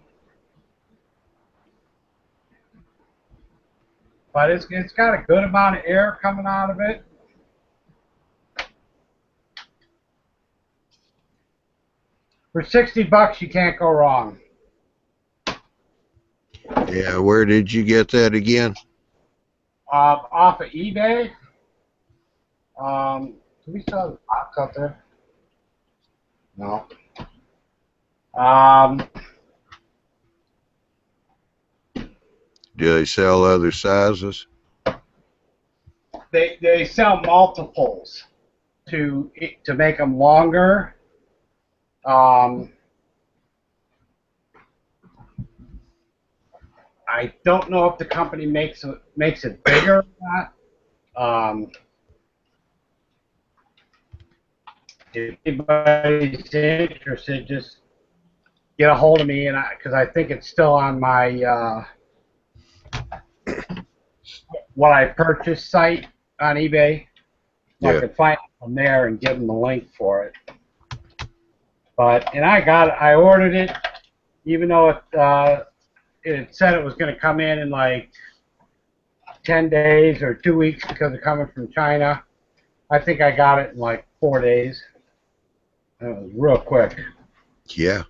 but it's got a good amount of air coming out of it. For $60, you can't go wrong.
Yeah, where did you get that again?
Off of eBay. Do we still have the box out there? No.
Do they sell other sizes?
They sell multiples to make them longer. I don't know if the company makes it bigger or not. If anybody's interested, just get a hold of me, and because I think it's still on my what I purchased site on eBay.
Yeah.
I could find it from there and give them the link for it. I ordered it, even though it said it was going to come in like 10 days or 2 weeks because of coming from China. I think I got it in like 4 days. It was real quick.
Yeah.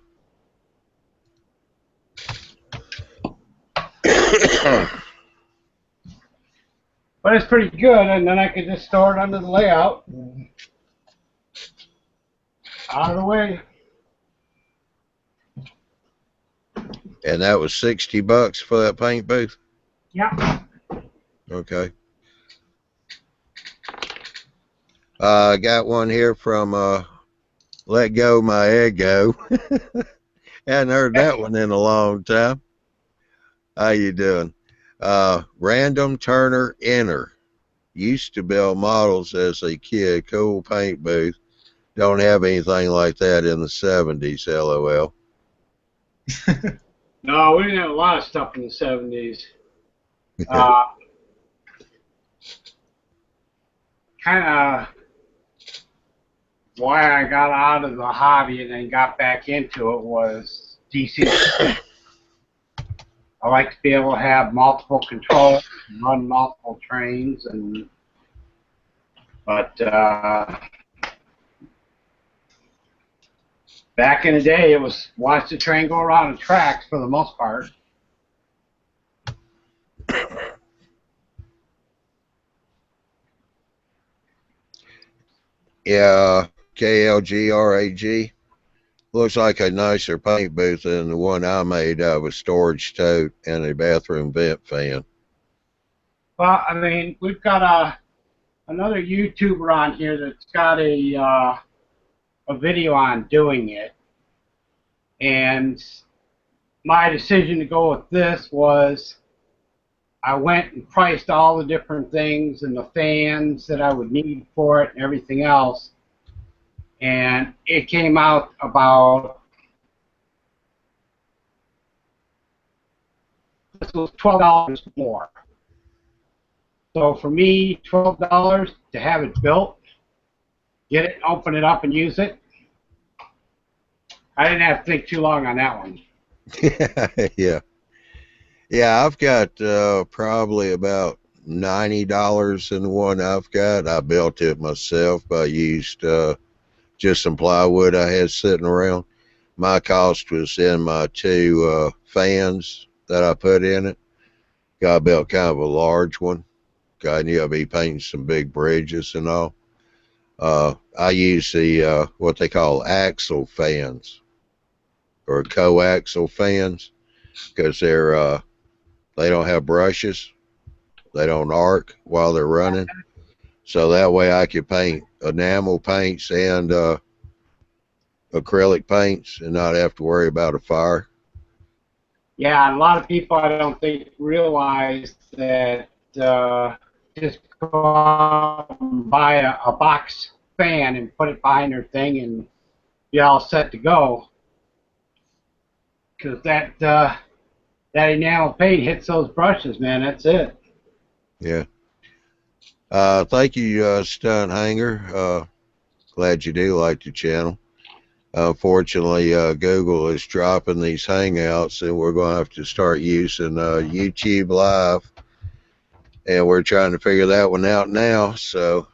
But it's pretty good, and then I could just store it under the layout. Out of the way.
And that was $60 for that paint booth?
Yeah.
Okay. I got one here from Let Go My Ego. Hadn't heard that one in a long time. How you doing? Random Turner Inner. Used to build models as a kid. Cool paint booth. Don't have anything like that in the 70s, LOL.
No, we didn't have a lot of stuff in the 70s. Kind of why I got out of the hobby and then got back into it was DC. I like to be able to have multiple controls, run multiple trains, but back in the day, it was watch the train go around the tracks for the most part.
Yeah, KLGRAG. Looks like a nicer paint booth than the one I made out of a storage tote and a bathroom vent fan.
Well, I mean, we've got another YouTuber on here that's got a video on doing it, and my decision to go with this was I went and priced all the different things and the fans that I would need for it and everything else, and it came out about, this was $12 more. So for me, $12 to have it built, get it, open it up, and use it. I didn't have to think too long on that one.
Yeah. Yeah, I've got probably about $90 in the one I've got. I built it myself. I used just some plywood I had sitting around. My cost was in my two fans that I put in it. I built kind of a large one. I knew I'd be painting some big bridges and all. I use the what they call axle fans or coaxial fans because they're they don't have brushes. They don't arc while they're running. So that way I could paint enamel paints and acrylic paints and not have to worry about a fire.
Yeah, a lot of people I don't think realize that just go out and buy a box fan and put it behind their thing and be all set to go. Because that enamel paint hits those brushes, man. That's it.
Yeah. Thank you, Stun Hanger. Glad you do like the channel. Unfortunately, Google is dropping these Hangouts, and we're going to have to start using YouTube Live. And we're trying to figure that one out now, so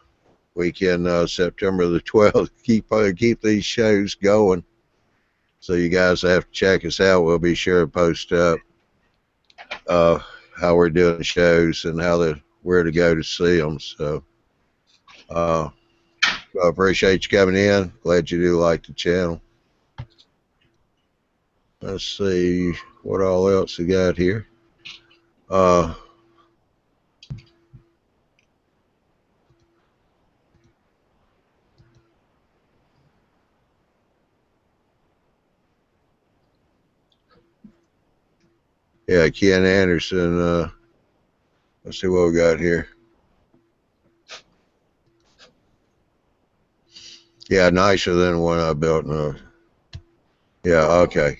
we can September the 12th keep these shows going. So you guys have to check us out. We'll be sure to post up how we're doing the shows and where to go to see them. So I appreciate you coming in. Glad you do like the channel. Let's see what all else we got here. Yeah, Ken Anderson. Let's see what we got here. Yeah, nicer than the one I built. Yeah, okay.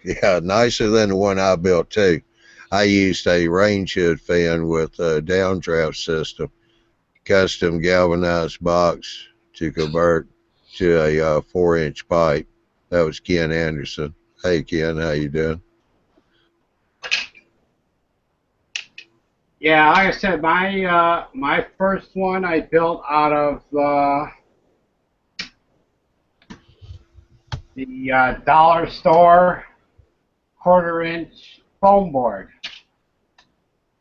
Yeah, nicer than the one I built too. I used a range hood fan with a downdraft system, custom galvanized box to convert to a 4-inch pipe. That was Ken Anderson. Hey Ken, how you doing?
Yeah, like I said, my first one I built out of the dollar store 1/4-inch foam board.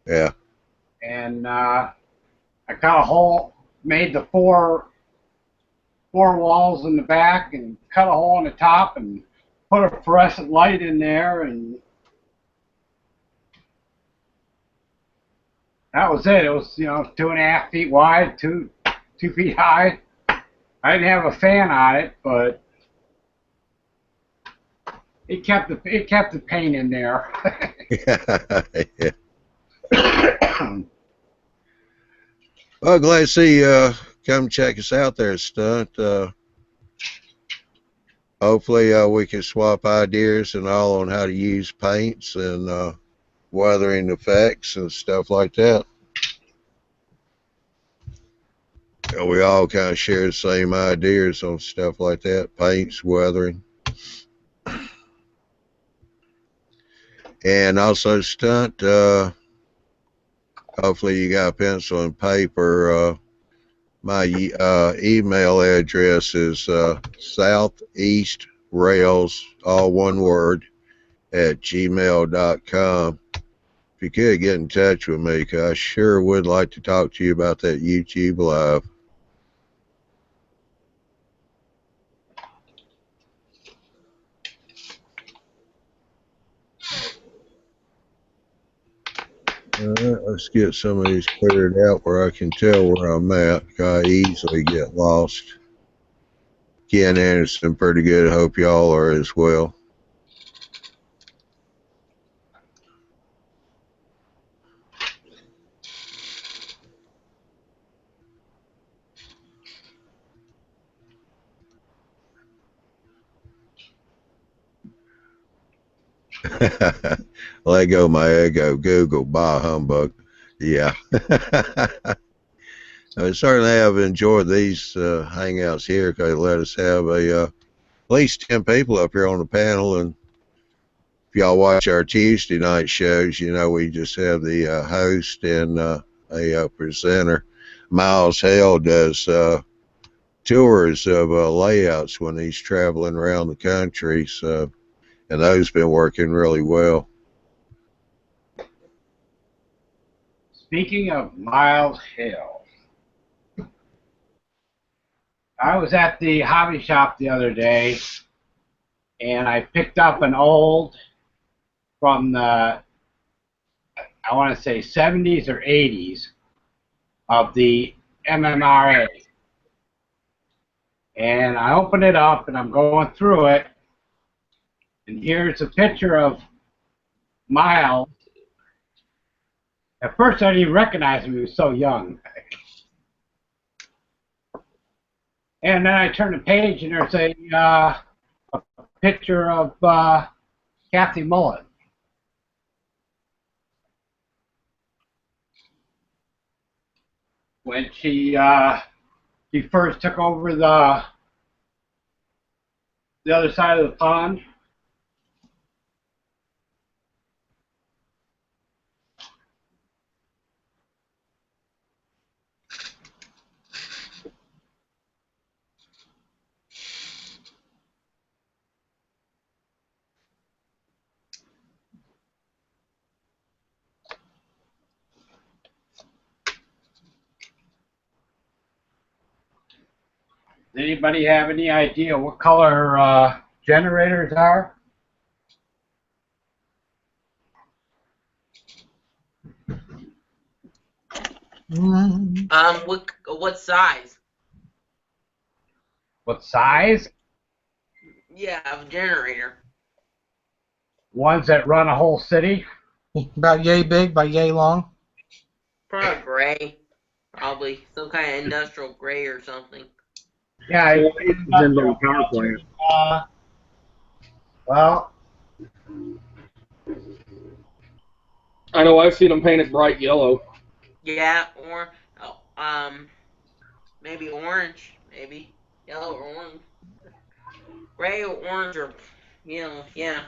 Yeah.
And I cut a hole, made the four walls in the back, and cut a hole in the top, and put a fluorescent light in there, and that was it. It was 2.5 feet wide, 2 feet high. I didn't have a fan on it, but it kept the paint in there.
Yeah. Well, glad to see you. Come check us out there, Stunt. Hopefully we can swap ideas and all on how to use paints and weathering effects and stuff like that. We all kind of share the same ideas on stuff like that, paints, weathering. And also, Stunt, hopefully you got a pencil and paper. My email address is southeastrails, all one word, at gmail.com. If you could get in touch with me, because I sure would like to talk to you about that YouTube Live. All right, let's get some of these cleared out where I can tell where I'm at. I easily get lost. Ken Anderson, pretty good. I hope y'all are as well. Let go my ego. Google, bah humbug. Yeah. I certainly have enjoyed these hangouts here because they let us have at least 10 people up here on the panel. And if y'all watch our Tuesday night shows, we just have the host and a presenter. Miles Hale does tours of layouts when he's traveling around the country. So, and those been working really well.
Speaking of Miles Hill, I was at the hobby shop the other day, and I picked up an old from the, I want to say 70s or 80s of the MMRA. And I opened it up, and I'm going through it, and here's a picture of Miles. At first, I didn't even recognize him. He was so young. And then I turned the page, and there's a picture of Kathy Mullet. When she first took over the other side of the pond. Does anybody have any idea what color generators are?
What size?
What size?
Yeah, of a generator.
Ones that run a whole city?
About yay big by yay long.
Probably gray. Probably some kind of industrial gray or something.
Yeah,
So
it's
it's in the power
industrial.
plant.
Well,
I know I've seen them painted bright yellow.
Yeah, or maybe orange, maybe yellow or orange, gray or orange or yeah.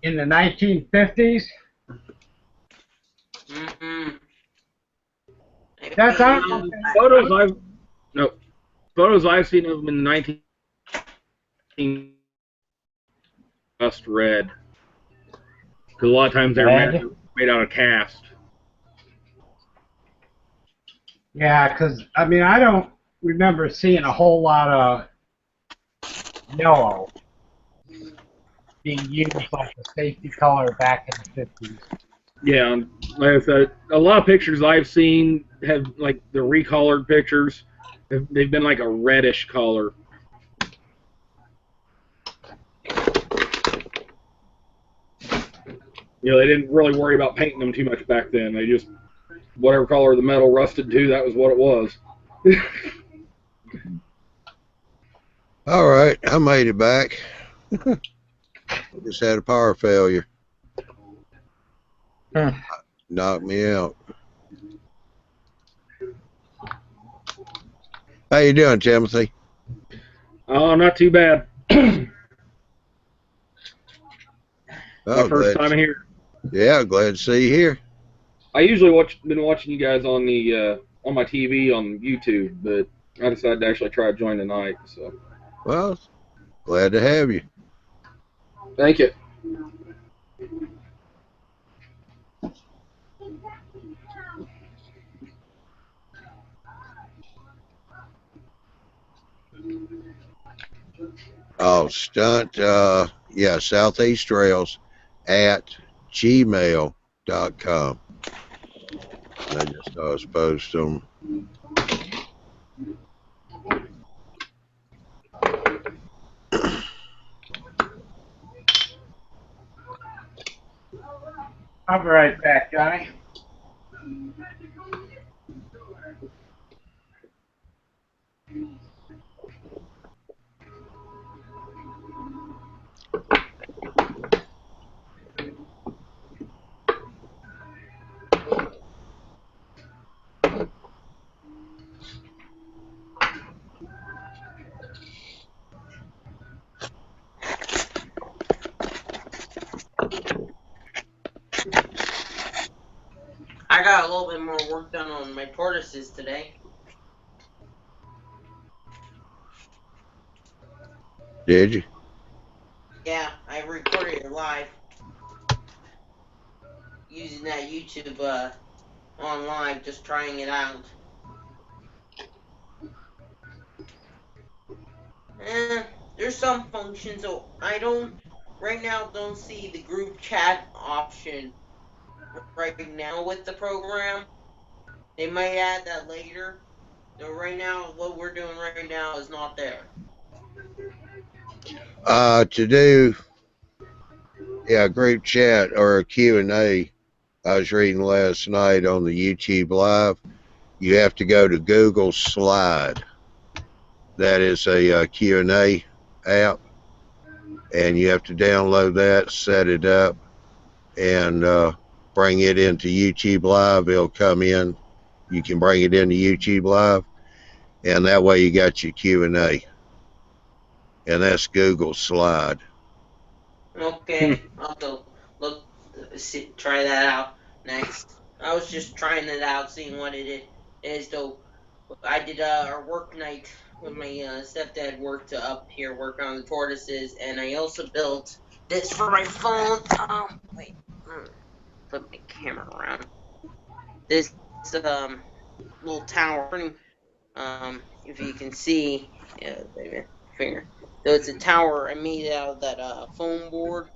in the 1950s,
Mm-hmm.
that's I don't know.
Photos I've seen of them in the 19 just red. Because a lot of times they're
Red?
made out of cast.
Yeah, because I mean I don't remember seeing a whole lot of yellow being used like a safety color back in the 50s.
Yeah, like I said, a lot of pictures I've seen have like the recolored pictures. They've been like a reddish color. They didn't really worry about painting them too much back then. They just whatever color the metal rusted to, that was what it was.
All right, I made it back. Just had a power failure. Knocked me out. How you doing, Timothy?
Oh, not too bad. My
Oh,
first
glad.
time here.
Yeah, glad to see you here.
I usually been watching you guys on the on my TV on YouTube, but I decided to actually try to join tonight. So,
Well, glad to have you.
thank you.
Oh, stunt. Yeah, Southeast Trails at gmail.com. I just always post them.
I'll be right back, Johnny.
I got a little bit more work done on my tortoises today.
Did you?
Yeah, I recorded it live using that YouTube on live, just trying it out. There's some functions, so I don't right now don't see the group chat option right now with the program. They might add that later. So right now, what we're doing right now is not there.
To do, yeah, group chat or a Q&A, I was reading last night on the YouTube Live, you have to go to Google Slide. That is a Q&A app, and you have to download that, set it up, and bring it into YouTube Live. It'll come in. You can bring it into YouTube Live, and that way you got your Q&A. And that's Google Slide.
Okay, I'll have to try that out next. I was just trying it out, seeing what it is. Though I did our work night when my stepdad worked up here, working on the tortoises, and I also built this for my phone. Wait, flip my camera around. This little tower If you can see, yeah, maybe finger. So it's a tower I made out of that foam board,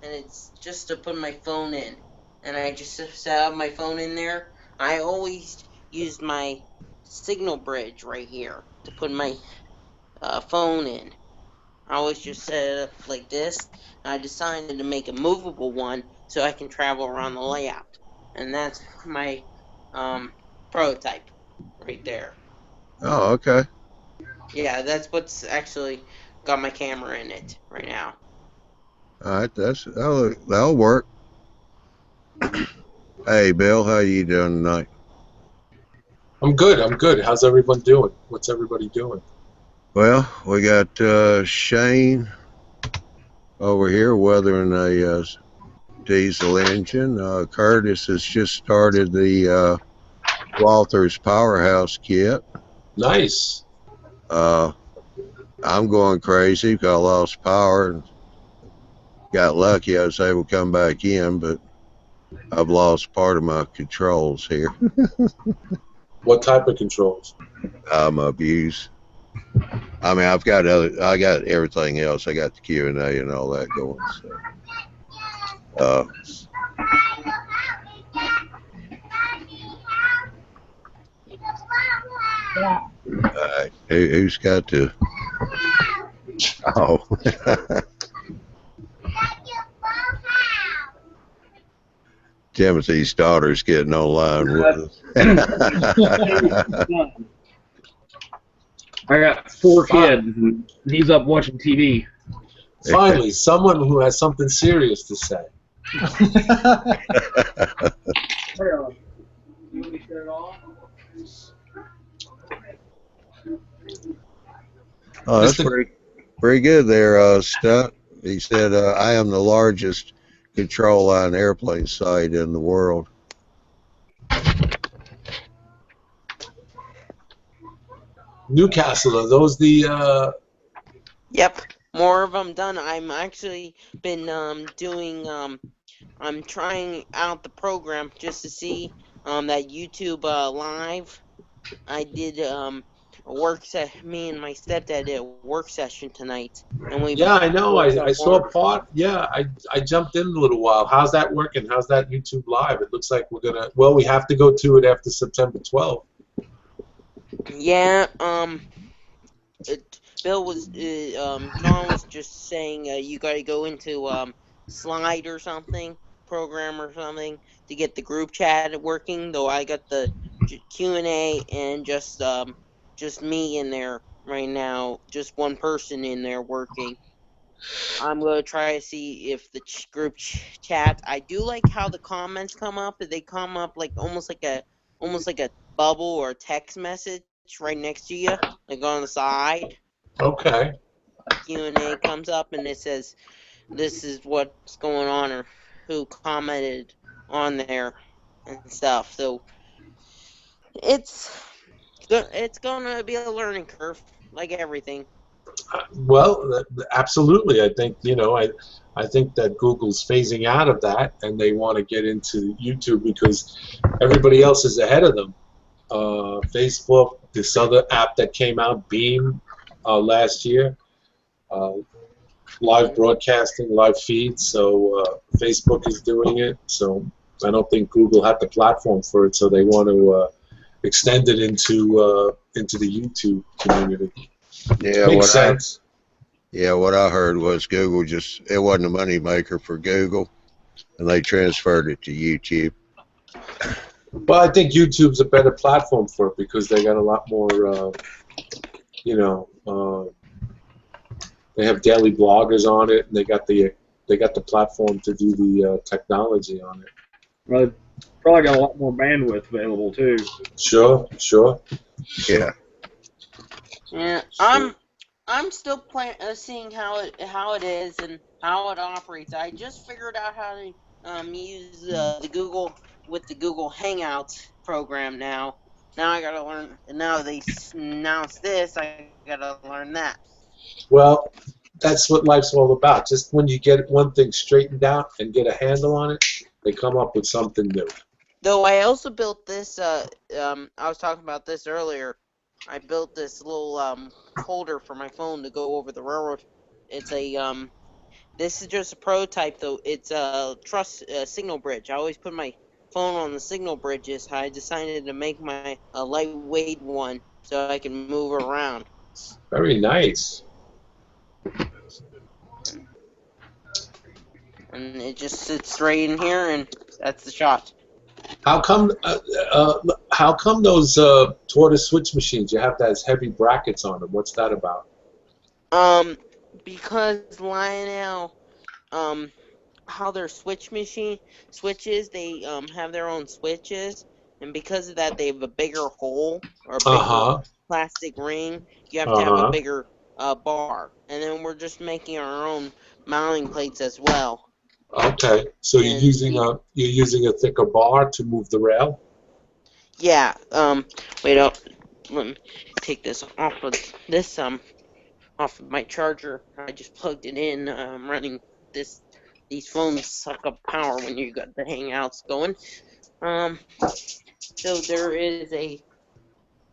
and it's just to put my phone in. And I just set up my phone in there. I always use my signal bridge right here to put my phone in. I always just set it up like this. I decided to make a movable one so I can travel around the layout. And that's my prototype right there.
Oh, okay.
Yeah, that's what's actually got my camera in it right now.
All right, that'll work. Hey, Bill, how you doing tonight?
I'm good. I'm good. How's everyone doing? What's everybody doing?
Well, we got Shane over here weathering a diesel engine. Curtis has just started the Walther's Powerhouse kit.
Nice.
I'm going crazy because I lost power and got lucky. I was able to come back in, but I've lost part of my controls here.
What type of controls?
I'm abused. I mean, I got everything else. I got the Q&A and all that going. So, all right. Who's got to? Oh. Timothy's daughter's getting online with us.
I got 4 kids, and he's up watching TV.
Finally, someone who has something serious to say.
Oh, that's pretty good there, Stuck. He said, I am the largest control line airplane site in the world.
Newcastle, are those the...
Yep, more of them done. I'm actually been doing, I'm trying out the program just to see that YouTube Live. I did me and my stepdad did a work session tonight. And we
Yeah, I know. I saw part. Yeah, I jumped in a little while. How's that working? How's that YouTube Live? It looks like we're going to... Well, we have to go to it after September 12th.
Yeah, Bill was, John was just saying you gotta go into Slide or something, program or something, to get the group chat working. Though I got the Q&A and just me in there right now, just one person in there working. I'm gonna try to see if the group chat. I do like how the comments come up. They come up like almost like a bubble or a text message right next to you, like on the side.
Okay.
Q&A comes up and it says this is what's going on or who commented on there and stuff. So it's gonna be a learning curve, like everything.
Well, absolutely. I think, I think that Google's phasing out of that, and they want to get into YouTube because everybody else is ahead of them. Facebook, this other app that came out, Beam, last year, live broadcasting, live feeds. So Facebook is doing it. So I don't think Google had the platform for it, so they want to extend it into the YouTube community.
Yeah,
Makes sense.
What I heard was Google it wasn't a money maker for Google, and they transferred it to YouTube.
Well, I think YouTube's a better platform for it because they got a lot more, they have daily bloggers on it, and they got the platform to do the technology on it.
Well, probably got a lot more bandwidth available too.
Sure.
Yeah.
Yeah, I'm still seeing how it is and how it operates. I just figured out how to use the Google with the Google Hangout program now. Now I gotta learn. Now they announced this. I gotta learn that.
Well, that's what life's all about. Just when you get one thing straightened out and get a handle on it, they come up with something new.
Though I also built this. I was talking about this earlier. I built this little holder for my phone to go over the railroad. It's a This is just a prototype though. It's a truss signal bridge. I always put my phone on the signal bridges. I decided to make my a lightweight one so I can move around.
Very nice.
And it just sits right in here, and that's the shot.
How come those tortoise switch machines? You have those heavy brackets on them. What's that about?
Because Lionel, how their switches, they have their own switches, and because of that, they have a bigger hole or a bigger plastic ring. You have to have a bigger bar, and then we're just making our own mounting plates as well.
Okay, so you're using a thicker bar to move the rail?
Yeah. Wait up. Let me take this off of off of my charger. I just plugged it in. I'm running this. These phones suck up power when you got the Hangouts going. So there is a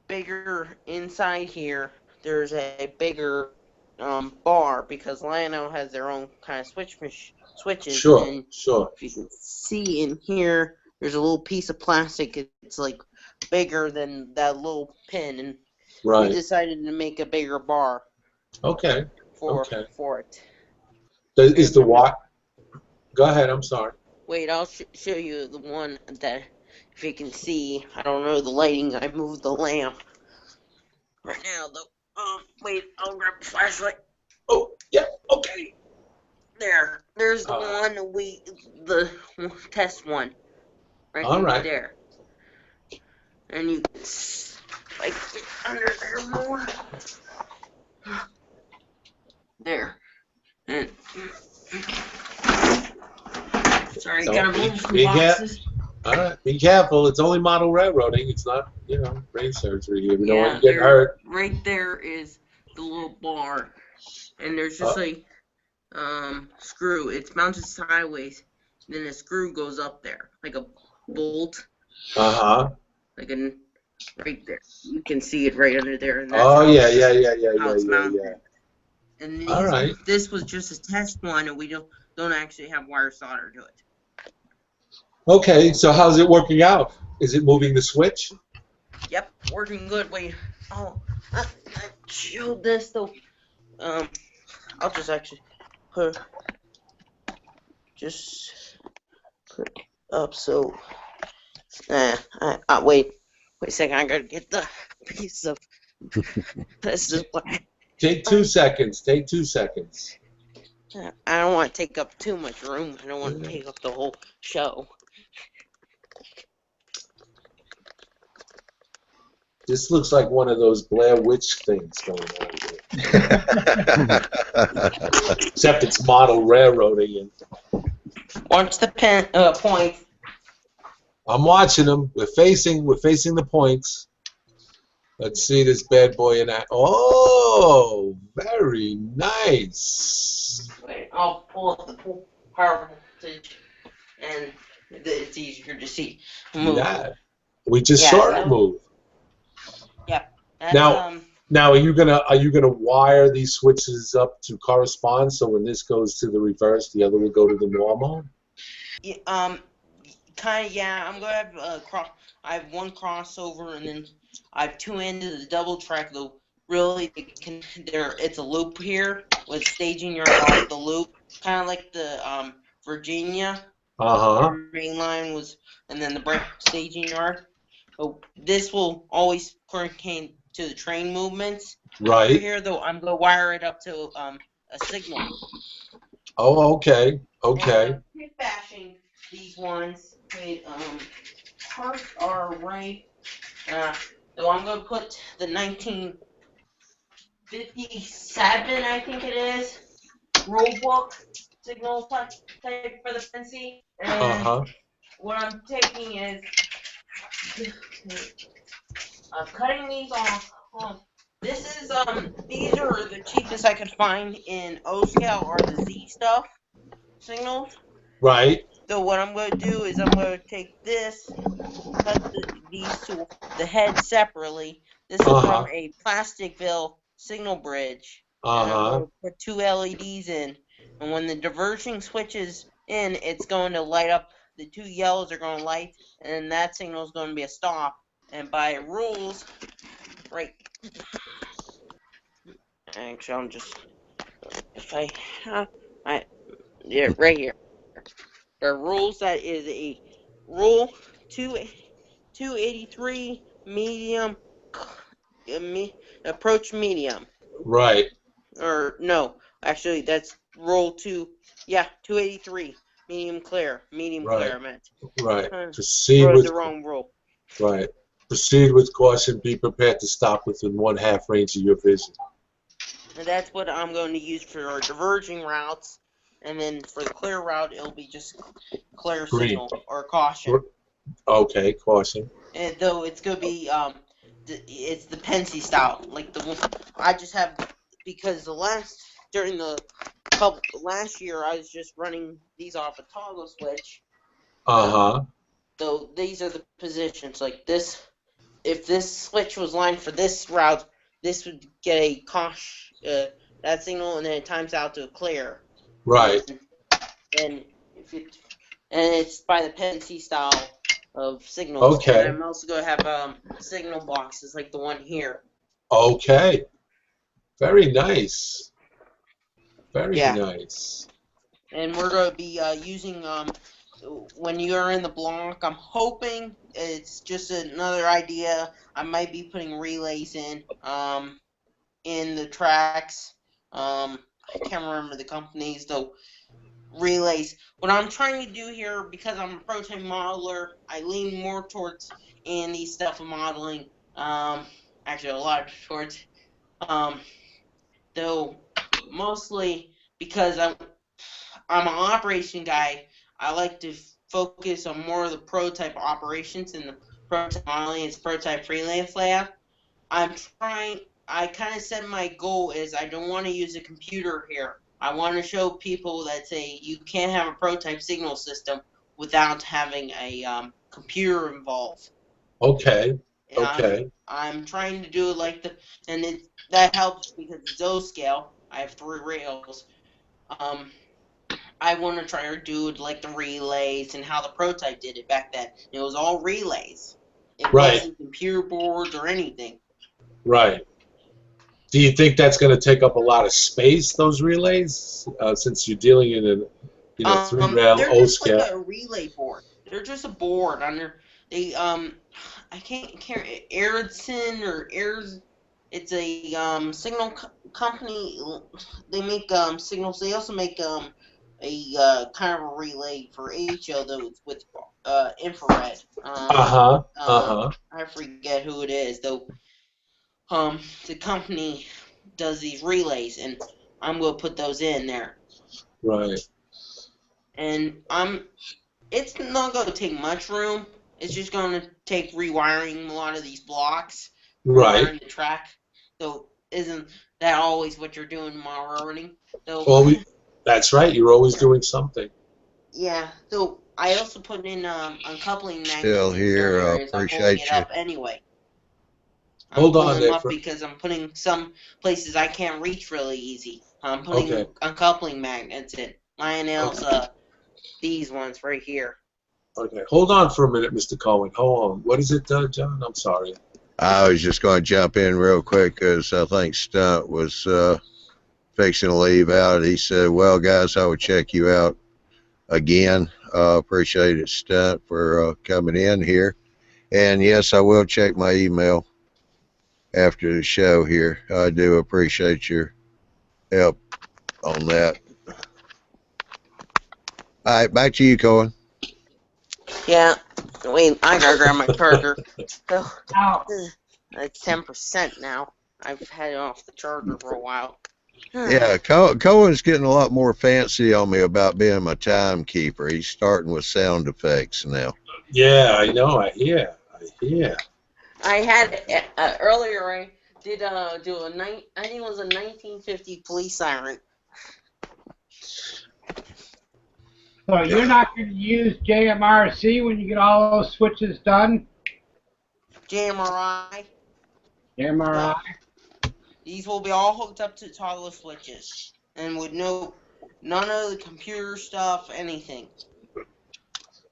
bigger inside here. There's a bigger bar because Lionel has their own kind of switches.
Sure,
and
sure.
If you can see in here, there's a little piece of plastic. It's like bigger than that little pin, and we decided to make a bigger bar.
Okay.
For it.
Is the what? Go ahead. I'm sorry.
Wait, I'll show you the one that, if you can see. I don't know the lighting. I moved the lamp right now, though. Wait, I'll grab a flashlight.
Oh, yeah. Okay.
There's the one the test one. Right there. And you can like get under there more. There. And sorry, gotta move some boxes.
All right, be careful. It's only model railroading. It's not, brain surgery. You don't want to get hurt.
Right there is the little bar, and there's just a screw. It's mounted sideways. Then a screw goes up there, like a bolt. Like right there. You can see it right under there. And that's
yeah.
And this was just a test one, and we don't actually have wire solder to it.
Okay, so how's it working out? Is it moving the switch?
Yep, working good. Wait, I showed this though. I'll just actually put up so. Wait a second. I gotta get the piece of. This is black.
Take 2 seconds. Take 2 seconds.
I don't want to take up too much room. I don't want to take up the whole show.
This looks like one of those Blair Witch things going on here. Except it's model railroading.
Watch the points.
I'm watching them. We're facing the points. Let's see this bad boy in action. Oh, very nice.
Wait, I'll pull up the power voltage, and it's easier to see.
Yeah, we just saw it move.
Yep.
Now, are you gonna wire these switches up to correspond? So when this goes to the reverse, the other will go to the normal.
Yeah, kind of. Yeah, I'm gonna have I have one crossover, and then I have two ends of the double track. Though really, it's a loop here with staging yard off the loop, kind of like the Virginia. Main line was, and then the staging yard. So this will always pertain to the train movements.
Right.
Over here, though, I'm gonna wire it up to a signal.
Oh, okay. Okay.
And bashing these ones. Wait, parts are right. So I'm gonna put the 1957, I think it is, rule book signal type for the fancy. And what I'm taking is I'm cutting these off. These are the cheapest I could find in O scale or the Z stuff signals.
Right.
So what I'm going to do is I'm going to take this, cut these to the head separately, This is from a Plasticville signal bridge. I'm going to put 2 LEDs in, and when the diverging switch is in, it's going to light up. The 2 yellows are going to light, and that signal is going to be a stop. And by rules, right. Actually, I'm just yeah, right here. There are rules that is a rule 283 medium approach medium.
Right.
Or no, actually that's rule 283 medium clear. Clear I meant.
Right. Proceed
wrote
with
the wrong rule.
Right. Proceed with caution. Be prepared to stop within 1/2 range of your vision.
And that's what I'm going to use for our diverging routes. And then for the clear route, it'll be just clear signal or caution.
Okay, caution.
And though it's going to be it's the Pensy style, like the one I just have, because during the last year I was just running these off a toggle switch. So these are the positions, like this. If this switch was lined for this route, this would get a caution, that signal, and then it times out to a clear.
Right.
And it's by the Pensy style of signals.
Okay.
And I'm also going to have signal boxes like the one here.
Okay. Very nice. Very nice.
And we're going to be using, when you're in the block, I'm hoping it's just another idea. I might be putting relays in the tracks. I can't remember the companies, though. Relays. What I'm trying to do here, because I'm a prototype modeler, I lean more towards Andy stuff of modeling. Actually, a lot towards. Though mostly because I'm an operation guy, I like to focus on more of the prototype operations and the prototype modeling and prototype freelance layout. I kind of set my goal is I don't want to use a computer here. I want to show people that say you can't have a prototype signal system without having a computer involved.
Okay.
And
okay.
I'm trying to do it that helps because it's O scale. I have 3 rails. I want to try to do it like the relays and how the prototype did it back then. It was all relays. It wasn't computer boards or anything.
Right. Do you think that's going to take up a lot of space, those relays, since you're dealing in a 3-rail O scale?
They're just like a relay board. They're just a board under I can't Ericsson or Airs. It's a signal company. They make signals. They also make a kind of a relay for HO those with infrared. I forget who it is though. The company does these relays, and I'm gonna put those in there.
Right.
And it's not gonna take much room. It's just gonna take rewiring a lot of these blocks.
Right.
The track. So isn't that always what you're doing while running? So,
that's right. You're always doing something.
Yeah. So I also put in uncoupling magnets.
Still here. I appreciate you.
Up anyway.
Hold on there.
Up because I'm putting some places I can't reach really easy. I'm putting uncoupling magnets in. Lionel's these ones right here.
Okay. Hold on for a minute, Mr. Cohen. Hold on. What is it, John? I'm sorry.
I was just going to jump in real quick because I think Stunt was fixing to leave out. He said, well, guys, I would check you out again. Appreciate it, Stunt, for coming in here. And, yes, I will check my email after the show here. I do appreciate your help on that. All right, back to you, Cohen.
Yeah. Wait, I gotta grab my charger. So, it's 10% now. I've had it off the charger for a while.
Yeah, Cohen's getting a lot more fancy on me about being my timekeeper. He's starting with sound effects now.
Yeah, I know. I hear.
I had earlier. I did I think it was a 1950 police siren.
So you're not going to use JMRC when you get all those switches done?
JMRI?
MRI.
These will be all hooked up to toggle switches, and with none of the computer stuff, anything.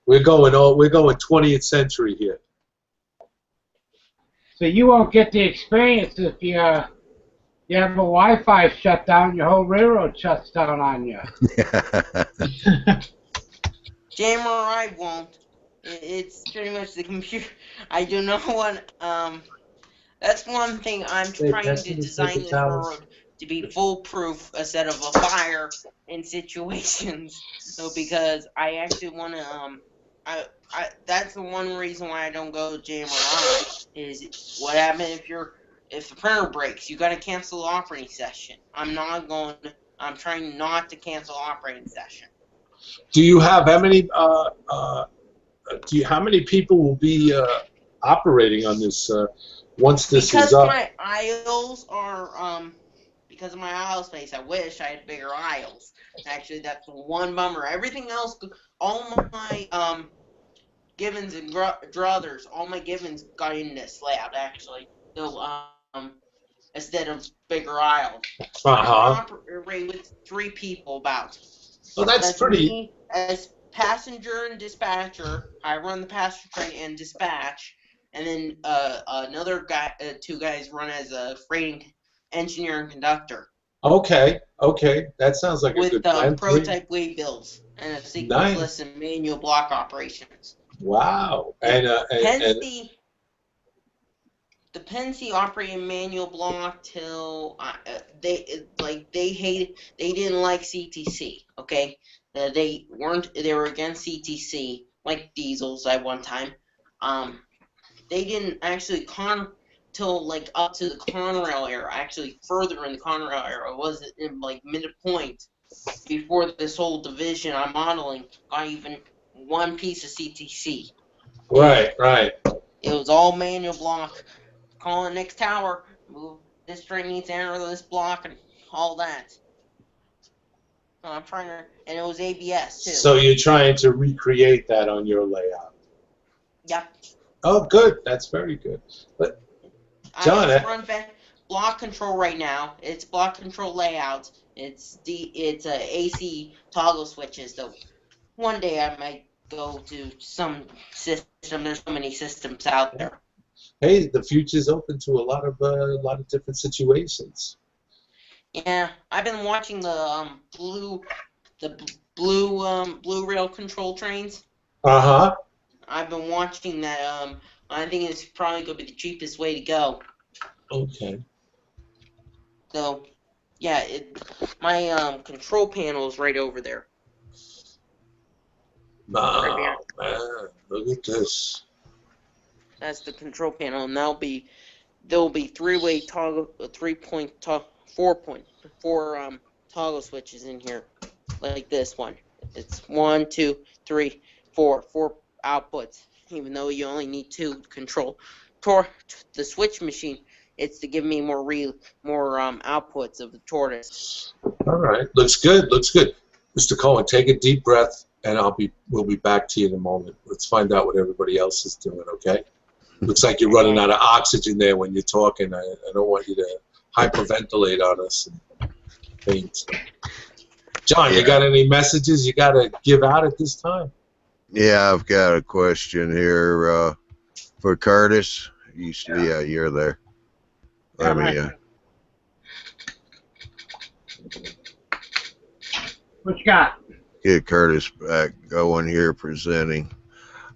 We're going 20th century here.
So you won't get the experience if you have a Wi-Fi shutdown, your whole railroad shuts down on you.
JMRI won't. It's pretty much the computer. I do not want. That's one thing I'm trying to design this railroad to be foolproof instead of a fire in situations. So because I actually want to that's the one reason why I don't go to JMRI is what happens if the printer breaks. You got to cancel the operating session. I'm trying not to cancel operating session.
Do you have how many? How many people will be operating on this once this is up?
Because of my aisle space, I wish I had bigger aisles. Actually, that's the one bummer. Everything else, all my givens and druthers, all my givens got in this slab actually. So instead of bigger aisles. I operate with 3 people about.
Well, that's pretty.
Me as passenger and dispatcher. I run the passenger train and dispatch, and then another guy, 2 guys run as a freight engineer and conductor.
Okay, that sounds like a good plan.
With prototype way builds and a sequence list and manual block operations.
Wow,
The Pennsy operating manual block till they didn't like CTC. Okay, they were against CTC like diesels at one time. They didn't actually till like up to the Conrail era. Actually, further in the Conrail era, was in like midpoint before this whole division I'm modeling got even one piece of CTC.
Right.
It was all manual block. Call the next tower, move this train needs to enter this block, and all that. I'm trying to, and it was ABS too.
So you're trying to recreate that on your layout?
Yep.
Oh, good. That's very good. But John,
I run block control right now. It's block control layout. It's AC toggle switches. Though one day I might go to some system. There's so many systems out there.
Hey, the future's open to a lot of different situations.
Yeah, I've been watching the blue rail control trains. I've been watching that. I think it's probably gonna be the cheapest way to go.
Okay.
So, yeah, my control panel is right over there.
Man, look at this.
That's the control panel, and there'll be 3-way toggle, 4 toggle switches in here, like this one. It's 1, 2, 3, 4 outputs. Even though you only need 2 to control the switch machine, it's to give me more outputs of the tortoise.
All right, looks good. Mr. Cohen, take a deep breath, and we'll be back to you in a moment. Let's find out what everybody else is doing. Okay. Looks like you're running out of oxygen there when you're talking. I don't want you to hyperventilate on us and faint. John, you got any messages you got to give out at this time?
Yeah, I've got a question here for Curtis. Yeah, you're there. Let me.
What you got?
Get Curtis back going here presenting.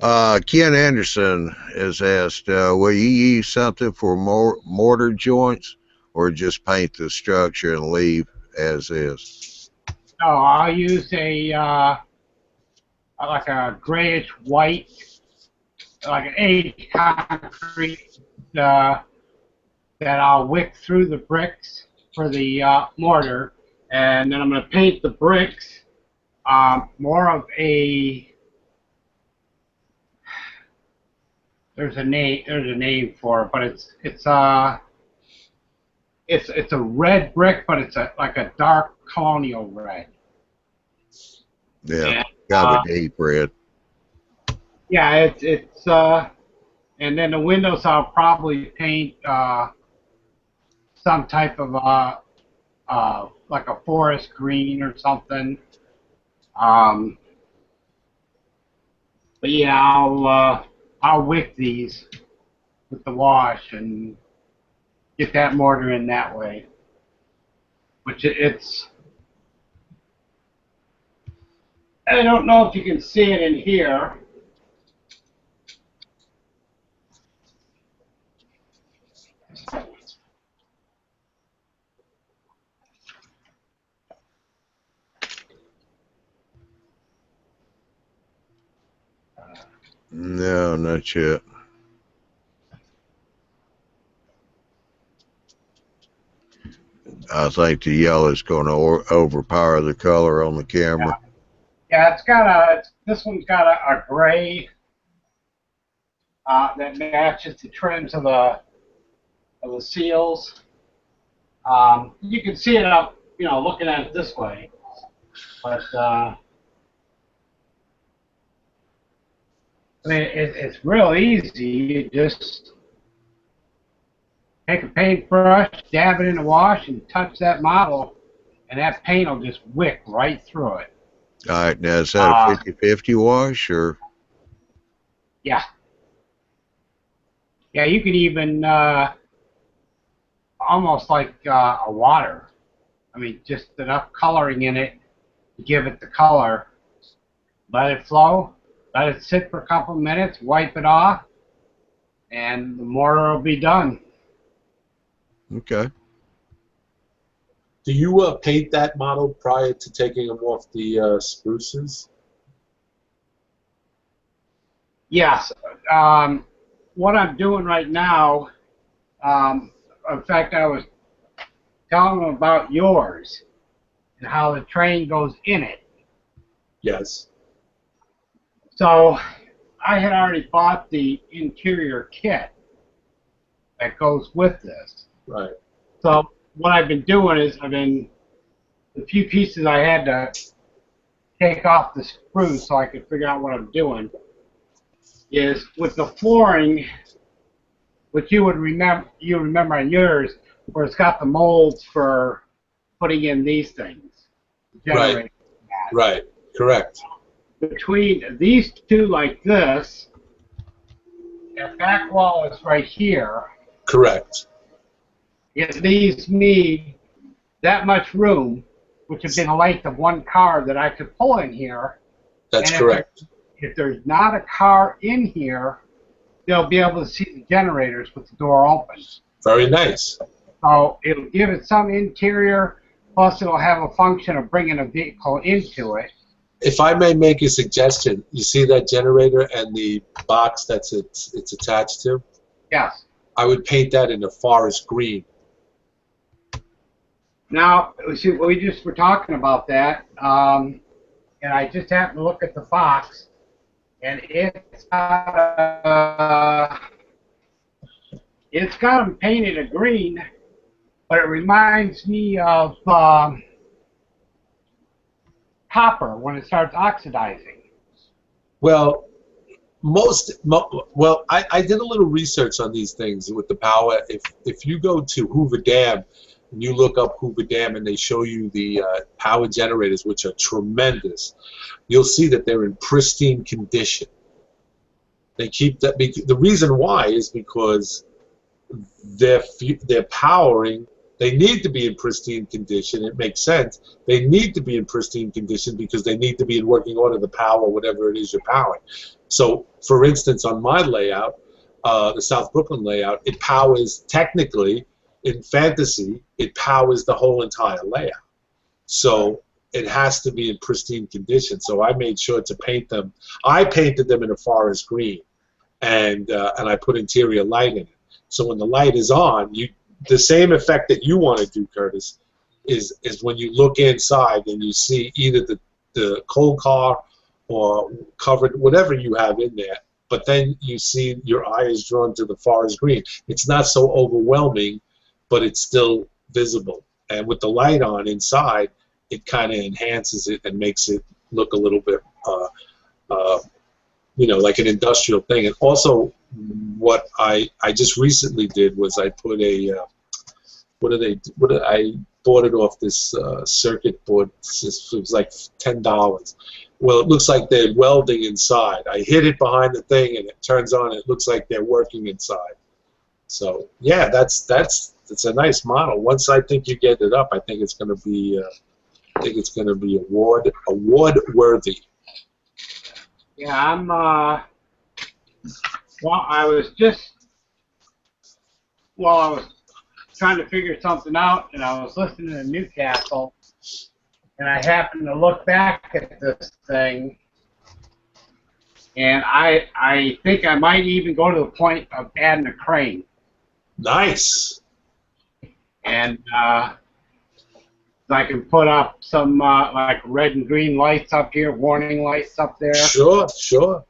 Ken Anderson has asked, will you use something for mortar joints or just paint the structure and leave as is?
No, I'll use like a grayish white, like an 8 concrete that I'll wick through the bricks for the mortar, and then I'm going to paint the bricks more of a. There's a name for it, but it's a red brick, but it's like a dark colonial red.
Yeah, got a deep red.
Yeah, it's and then the windows I'll probably paint some type of like a forest green or something. But yeah, I'll wick these with the wash and get that mortar in that way. Which it's, I don't know if you can see it in here.
No, not yet. I think the yellow's going to overpower the color on the camera.
Yeah, this one's got a gray that matches the trims of the seals. You can see it up, looking at it this way. But I mean, it's real easy. You just take a paintbrush, dab it in the wash, and touch that model, and that paint will just wick right through it.
All right, now is that a 50-50 wash or?
Yeah. Yeah, you could even almost like a water. I mean, just enough coloring in it to give it the color. Let it flow. Let it sit for a couple of minutes. Wipe it off, and the mortar will be done.
Okay.
Do you paint that model prior to taking them off the spruces?
Yes. What I'm doing right now, in fact, I was telling them about yours and how the train goes in it.
Yes.
So I had already bought the interior kit that goes with this.
Right.
So what I've been doing is the few pieces I had to take off the screws so I could figure out what I'm doing is with the flooring, which you remember on yours, where it's got the molds for putting in these things.
Right. Right. Correct.
Between these two like this, that back wall is right here.
Correct.
It leaves me that much room, which would be the length of one car that I could pull in here.
That's correct.
If there's not a car in here, they'll be able to see the generators with the door open.
Very nice.
So it'll give it some interior, plus it'll have a function of bringing a vehicle into it.
If I may make a suggestion, you see that generator and the box that's it's attached to?
Yes.
I would paint that in a forest green.
Now, see, we just were talking about that, and I just happened to look at the box, and it's got them painted a green, but it reminds me of copper when it starts oxidizing.
Well, I did a little research on these things with the power. If you go to Hoover Dam and you look up Hoover Dam and they show you the power generators, which are tremendous, you'll see that they're in pristine condition. They keep that. The reason why is because they're powering. They need to be in pristine condition. It makes sense. They need to be in pristine condition because they need to be in working order to power whatever it is you're powering. So, for instance, on my layout, the South Brooklyn layout, it powers technically, in fantasy, it powers the whole entire layout. So it has to be in pristine condition. So I made sure to paint them. I painted them in a forest green, and I put interior light in it. So when the light is on, the same effect that you want to do, Curtis, is when you look inside and you see either the coal car or covered, whatever you have in there, but then you see your eye is drawn to the forest green. It's not so overwhelming, but it's still visible. And with the light on inside, it kind of enhances it and makes it look a little bit, like an industrial thing. And also, what I just recently did was I put what do they? I bought it off this circuit board. It was like $10. Well, it looks like they're welding inside. I hid it behind the thing, and it turns on. It looks like they're working inside. So yeah, that's a nice model. Once I think you get it up, I think it's going to be award worthy.
Yeah, I'm. Well, I was trying to figure something out, and I was listening to Newcastle, and I happened to look back at this thing, and I think I might even go to the point of adding a crane.
Nice.
And I can put up some like red and green lights up here, warning lights up there.
Sure.
So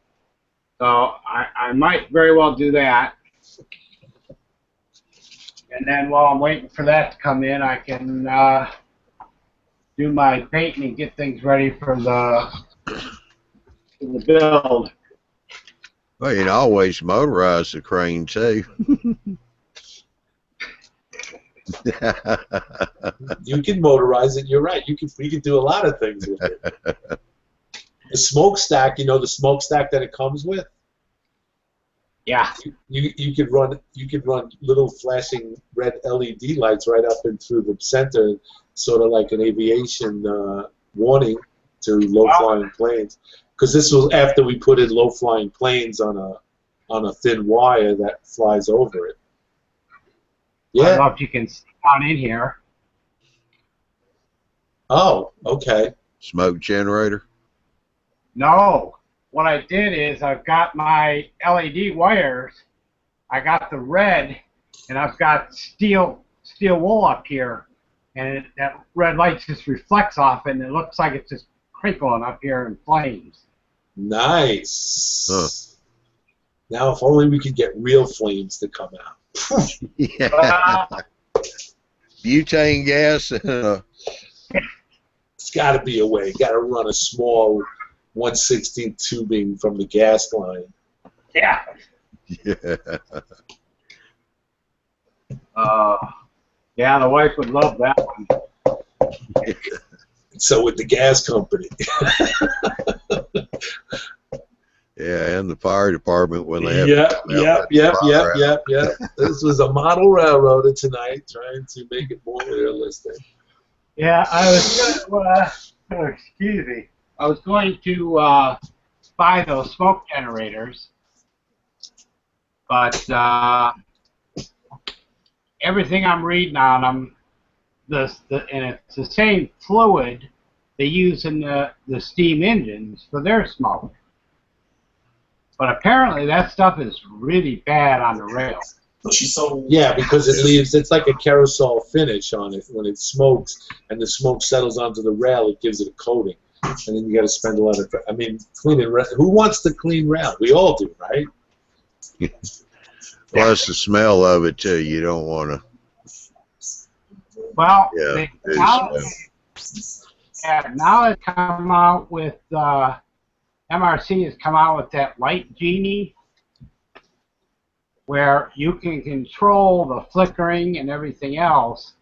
I might very well do that. And then while I'm waiting for that to come in, I can do my painting and get things ready for the build.
Well, you can always motorize the crane too.
You can motorize it. You're right. You can do a lot of things with it. The smokestack, you know, the smokestack that it comes with.
Yeah.
You could run little flashing red LED lights right up and through the center, sort of like an aviation warning to low-flying planes. Because this was after we put in low-flying planes on a thin wire that flies over it. Yeah.
I don't know if you can see down in here.
Oh, okay.
Smoke generator?
No. What I did is I've got my LED wires. I got the red, and I've got steel wool up here, and that red light just reflects off it, and it looks like it's just crinkling up here in flames.
Nice.
Huh.
Now, if only we could get real flames to come out.
Yeah. Butane gas.
It's got to be a way. Got to run a small 1/16 tubing from the gas line.
Yeah.
Yeah.
Yeah, the wife would love that one.
So would the gas company.
Yeah, and the fire department when they have
Yep. This was a model railroader tonight, trying to make it more realistic.
Yeah, I was excuse me. I was going to buy those smoke generators, but everything I'm reading on them, and it's the same fluid they use in the steam engines for their smoke. But apparently that stuff is really bad on the rail.
Yeah, because it leaves, it's like a carousel finish on it. When it smokes and the smoke settles onto the rail, it gives it a coating. And then you got to spend a lot of, cleaning rail. Who wants to clean rail? We all do, right?
Plus the smell of it too. You don't want to.
Well,
Yeah.
now they come out with MRC has come out with that Light Genie, where you can control the flickering and everything else.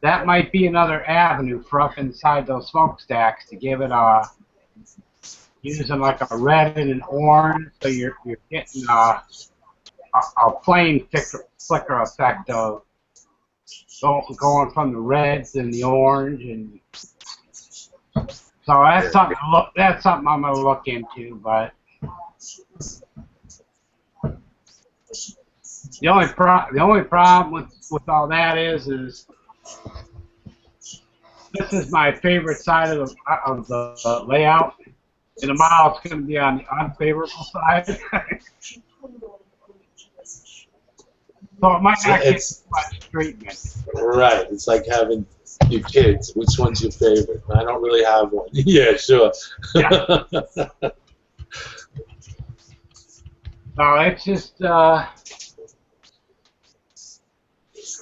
That might be another avenue for up inside those smokestacks to give it using like a red and an orange, so you're getting a flame flicker effect of going from the reds and the orange, and so that's something I'm gonna look into. But the only problem with all that is this is my favorite side of the layout, and tomorrow it's going to be on the unfavorable side. So it might not get much treatment.
Right. It's like having your kids. Which one's your favorite? I don't really have one. Yeah, sure.
Yeah. No, it's just.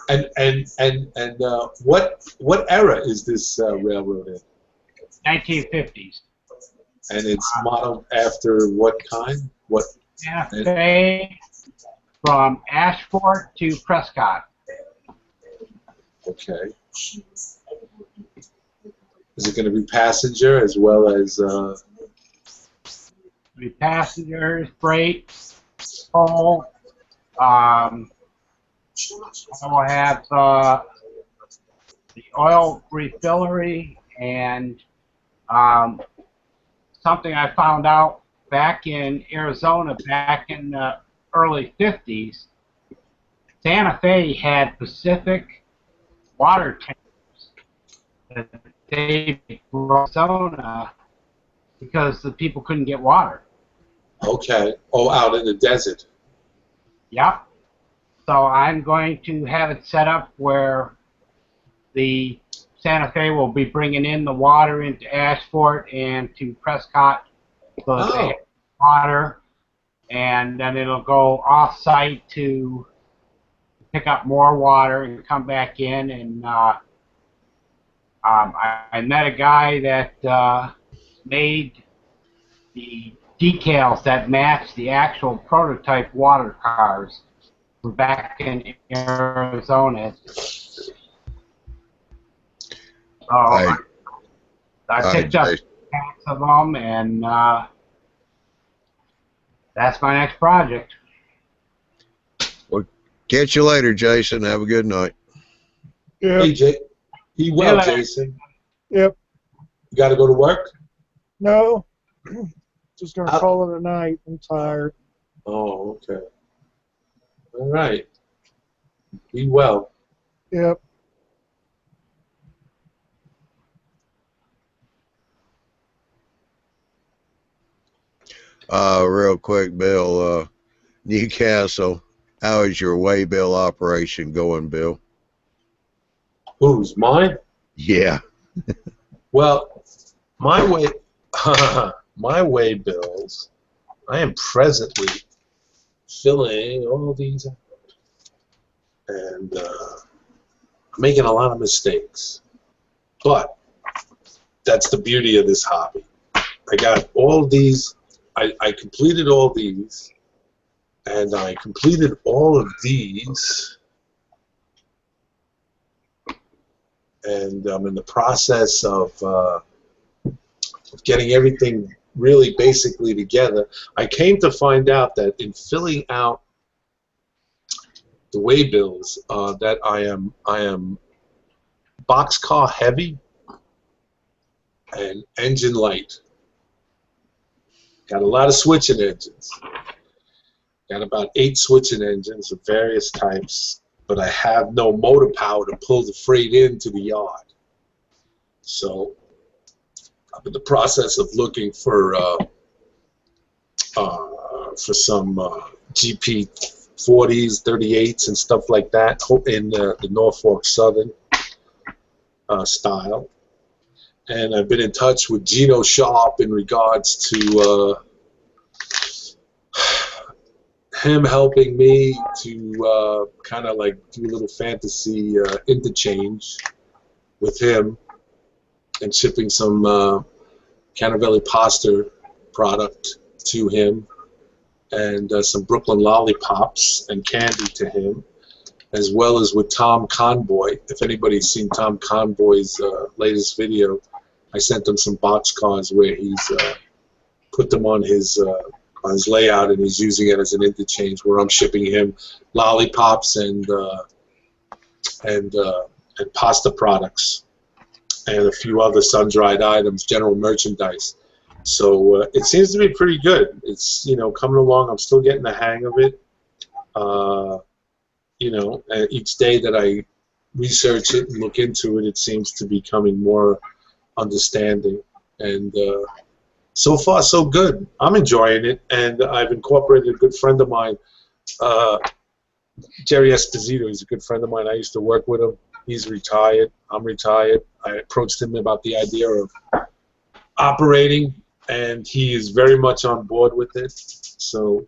And what era is this railroad in?
1950s.
And it's modeled after what kind? What?
FA from Ashford to Prescott.
Okay. Is it going to be passenger as well as?
Be passengers, freight, coal. I will have the oil refillery and something I found out back in Arizona back in the early 50s. Santa Fe had Pacific water tankers that they brought to Arizona because the people couldn't get water.
Okay. Oh, out in the desert.
Yep. So I'm going to have it set up where the Santa Fe will be bringing in the water into Ashford and to Prescott, so that they have water, and then it'll go off-site to pick up more water and come back in. And I met a guy that made the decals that match the actual prototype water cars. We're back in Arizona. So I picked up packs of them, and that's my next project.
Well, catch you later, Jason. Have a good night.
Yep.
Hey, Jay. Be well, Jason.
Yep.
You got to go to work?
No. Just going to call it a night. I'm tired.
Oh, okay. All right. Be well.
Yep.
Real quick, Bill, Newcastle, how is your waybill operation going, Bill?
Whose? Mine?
Yeah.
Well, my waybills, I am presently filling all these out. And making a lot of mistakes. But that's the beauty of this hobby. I got all these. I completed all these, and I completed all of these, and I'm in the process of getting everything really basically together. I came to find out that in filling out the waybills, that I am boxcar heavy and engine light. Got a lot of switching engines. Got about 8 switching engines of various types, but I have no motor power to pull the freight into the yard. So I'm in the process of looking for some GP 40s, 38s, and stuff like that in the Norfolk Southern style. And I've been in touch with Gino Sharp in regards to him helping me to kind of like do a little fantasy interchange with him and shipping some Canavelli pasta product to him, and some Brooklyn lollipops and candy to him, as well as with Tom Conboy. If anybody's seen Tom Conboy's latest video, I sent him some boxcars where he's put them on his layout, and he's using it as an interchange where I'm shipping him lollipops and pasta products and a few other sun-dried items, general merchandise. So it seems to be pretty good. It's, you know, coming along. I'm still getting the hang of it. You know, each day that I research it and look into it, it seems to be becoming more understanding. And so far, so good. I'm enjoying it, and I've incorporated a good friend of mine, Jerry Esposito. He's a good friend of mine. I used to work with him. He's retired. I'm retired. I approached him about the idea of operating, and he is very much on board with it. So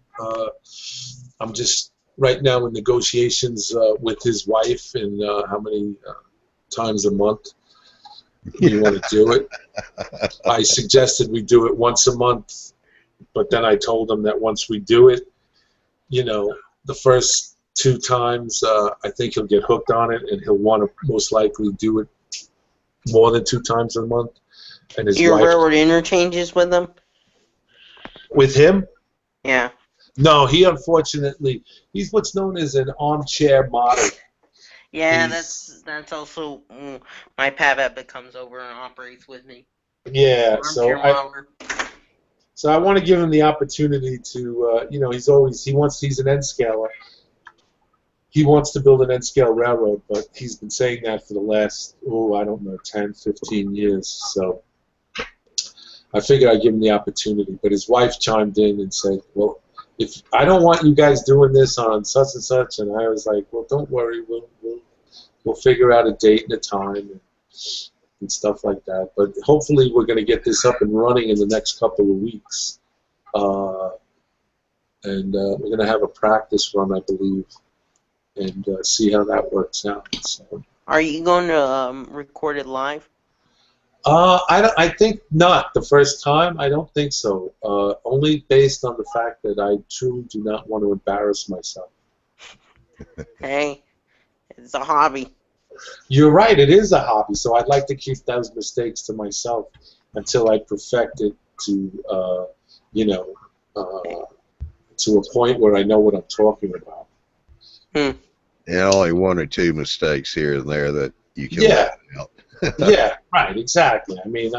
I'm just right now in negotiations with his wife and how many times a month we want to do it. I suggested we do it once a month, but then I told him that once we do it, you know, the first 2 times. I think he'll get hooked on it, and he'll want to most likely do it more than 2 times a month. And his
Your
wife,
railroad interchanges with them?
with him,
Yeah.
no, he unfortunately, he's what's known as an armchair model.
Yeah, that's also my pap that comes over and operates with me.
Yeah,
Armchair modeler.
so I want to give him the opportunity to, you know, he's an N scaler. He wants to build an N scale railroad, but he's been saying that for the last, I don't know, 10, 15 years. So I figured I'd give him the opportunity. But his wife chimed in and said, well, if I don't want you guys doing this on such and such, and I was like, well, don't worry, we'll figure out a date and a time and stuff like that. But hopefully we're going to get this up and running in the next couple of weeks. And we're going to have a practice run, I believe, and see how that works out. So.
Are you going to record it live?
I think not the first time. I don't think so. Only based on the fact that I truly do not want to embarrass myself.
Hey, it's a hobby.
You're right. It is a hobby. So I'd like to keep those mistakes to myself until I perfect it to, you know, to a point where I know what I'm talking about.
And only 1 or 2 mistakes here and there that you can
let
out.
Yeah, right, exactly. I mean,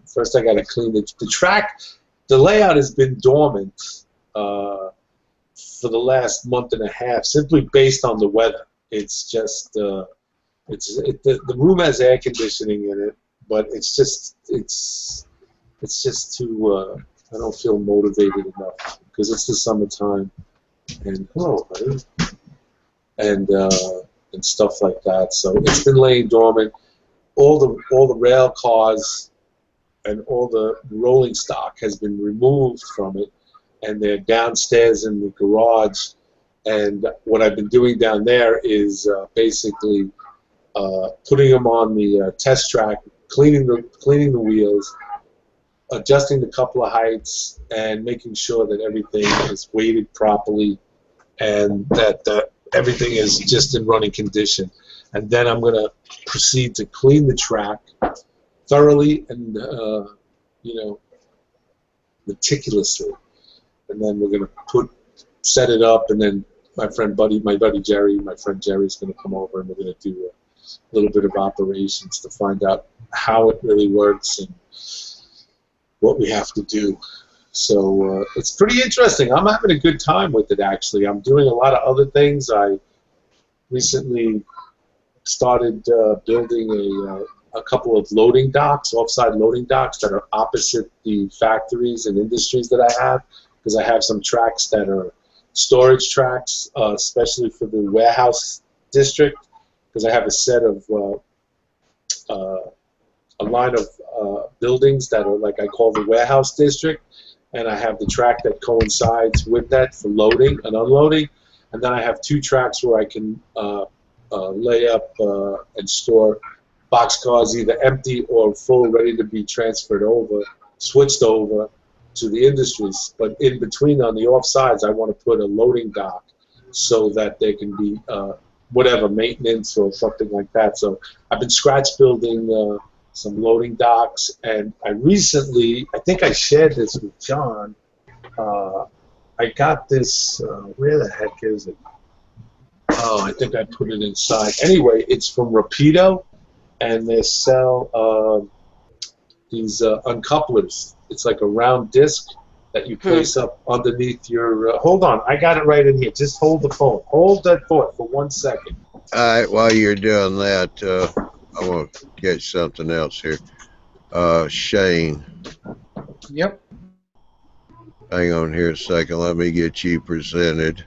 first I got to clean the track. The layout has been dormant for the last month and a half, simply based on the weather. It's just, the room has air conditioning in it, but it's just too, I don't feel motivated enough because it's the summertime, and and stuff like that. So it's been laying dormant. All the rail cars and all the rolling stock has been removed from it, and they're downstairs in the garage. And what I've been doing down there is basically putting them on the test track, cleaning the wheels, adjusting the couple of heights, and making sure that everything is weighted properly and that everything is just in running condition. And then I'm going to proceed to clean the track thoroughly and meticulously. And then we're going to set it up, and then my buddy Jerry, my friend Jerry's going to come over, and we're going to do a little bit of operations to find out how it really works and what we have to do. So it's pretty interesting. I'm having a good time with it, actually. I'm doing a lot of other things. I recently started building a couple of loading docks, offside loading docks that are opposite the factories and industries that I have, because I have some tracks that are storage tracks, especially for the warehouse district, because I have a set of a line of buildings that are like I call the warehouse district, and I have the track that coincides with that for loading and unloading, and then I have 2 tracks where I can lay up and store boxcars, either empty or full, ready to be transferred over, switched over to the industries. But in between, on the off sides, I want to put a loading dock so that there can be whatever maintenance or something like that. So I've been scratch building some loading docks, and I recently, I think I shared this with John, I got this, where the heck is it? Oh, I think I put it inside. Anyway, it's from Rapido, and they sell these uncouplers. It's like a round disc that you place up underneath your, hold on, I got it right in here. Just hold the phone. Hold that thought for 1 second.
All right, while you're doing that, I want to catch something else here. Shane.
Yep.
Hang on here a second. Let me get you presented.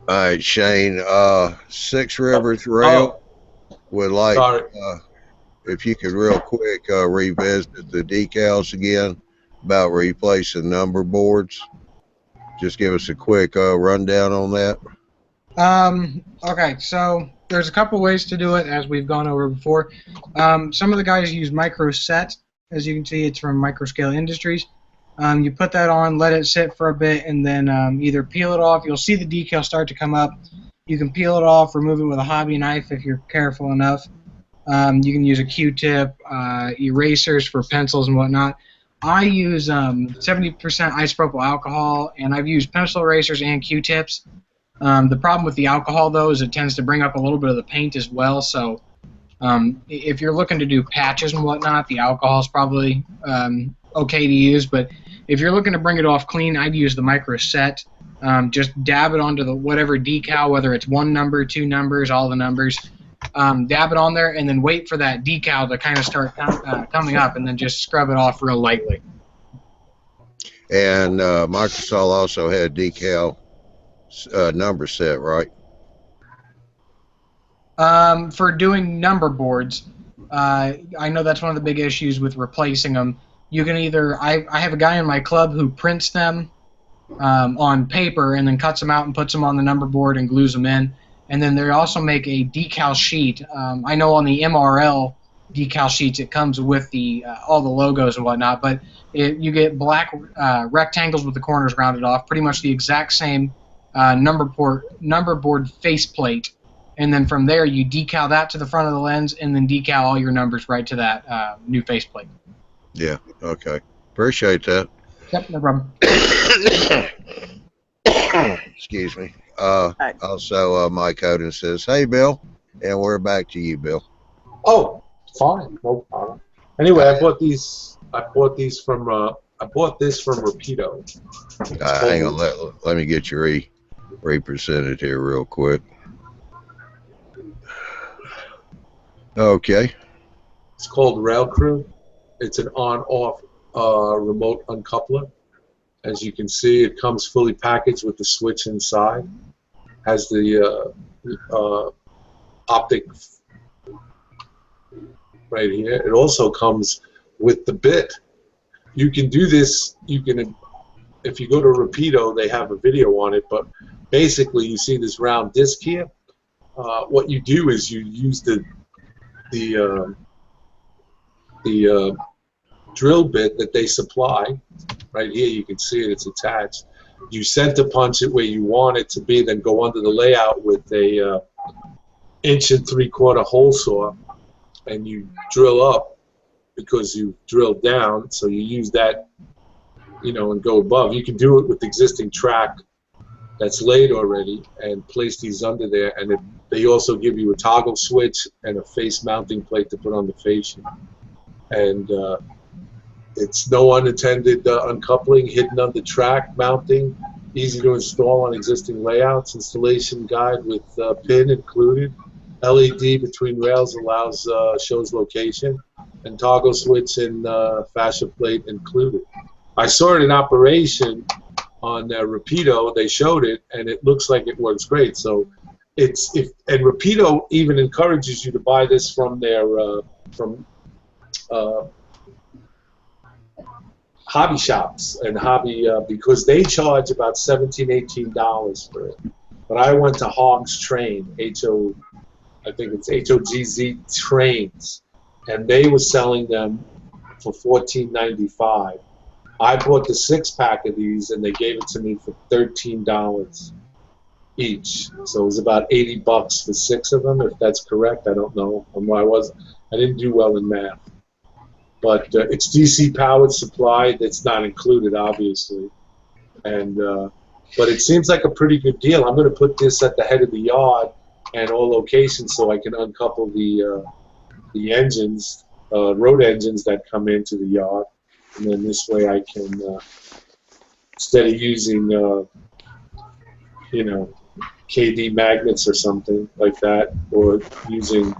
All right, Shane. 6 Rivers Rail would like, if you could real quick revisit the decals again about replacing number boards. Just give us a quick rundown on that.
Okay, so there's a couple ways to do it, as we've gone over before. Some of the guys use micro set, As you can see, it's from Microscale Industries. You put that on, let it sit for a bit, and then either peel it off. You'll see the decal start to come up. You can peel it off, remove it with a hobby knife if you're careful enough. You can use a Q-tip, erasers for pencils and whatnot. I use 70% isopropyl alcohol, and I've used pencil erasers and Q-tips. The problem with the alcohol, though, is it tends to bring up a little bit of the paint as well, so if you're looking to do patches and whatnot, the alcohol is probably okay to use, but if you're looking to bring it off clean, I'd use the micro set. Just dab it onto the whatever decal, whether it's 1 number, 2 numbers, all the numbers. Dab it on there, and then wait for that decal to kind of start coming up, and then just scrub it off real lightly.
And Microsoft also had decal number set, right?
For doing number boards, I know that's one of the big issues with replacing them. You can either, I have a guy in my club who prints them on paper and then cuts them out and puts them on the number board and glues them in. And then they also make a decal sheet. I know on the MRL decal sheets it comes with the all the logos and whatnot, but you get black rectangles with the corners rounded off, pretty much the exact same number board faceplate. And then from there you decal that to the front of the lens and then decal all your numbers right to that new faceplate.
Yeah, okay. Appreciate that.
Yep, no problem.
Excuse me. Also, Mike Oden says, "Hey, Bill," and we're back to you, Bill.
Oh, fine, no problem. Anyway, I bought these from this from Rapido.
Hang on, let me get you represented here real quick. Okay.
It's called Rail Crew. It's an on-off remote uncoupler. As you can see, it comes fully packaged with the switch inside. Has the optic right here. It also comes with the bit. You can do this. You can, if you go to Rapido, they have a video on it. But basically, you see this round disc here. What you do is you use the drill bit that they supply. Right here, you can see it. It's attached. You center punch it where you want it to be, then go under the layout with a 1 3/4 hole saw, and you drill up because you drilled down. So you use that, you know, and go above. You can do it with existing track that's laid already, and place these under there. And they also give you a toggle switch and a face mounting plate to put on the fascia. And it's no unintended uncoupling, hidden under track mounting, easy to install on existing layouts, installation guide with pin included, LED between rails allows shows location, and toggle switch and fascia plate included. I saw it in operation on Rapido. They showed it, and it looks like it works great. So and Rapido even encourages you to buy this from their hobby shops and hobby because they charge about $17, $18 for it. But I went to Hogg's Train, I think it's HOGZ Trains, and they were selling them for $14.95. I bought the 6-pack of these, and they gave it to me for $13 each. So it was about $80 for 6 of them, if that's correct. I don't know. I didn't do well in math. But it's DC powered supply. That's not included, obviously. And but it seems like a pretty good deal. I'm going to put this at the head of the yard and all locations so I can uncouple the engines, road engines that come into the yard. And then this way I can, instead of using, you know, KD magnets or something like that, or using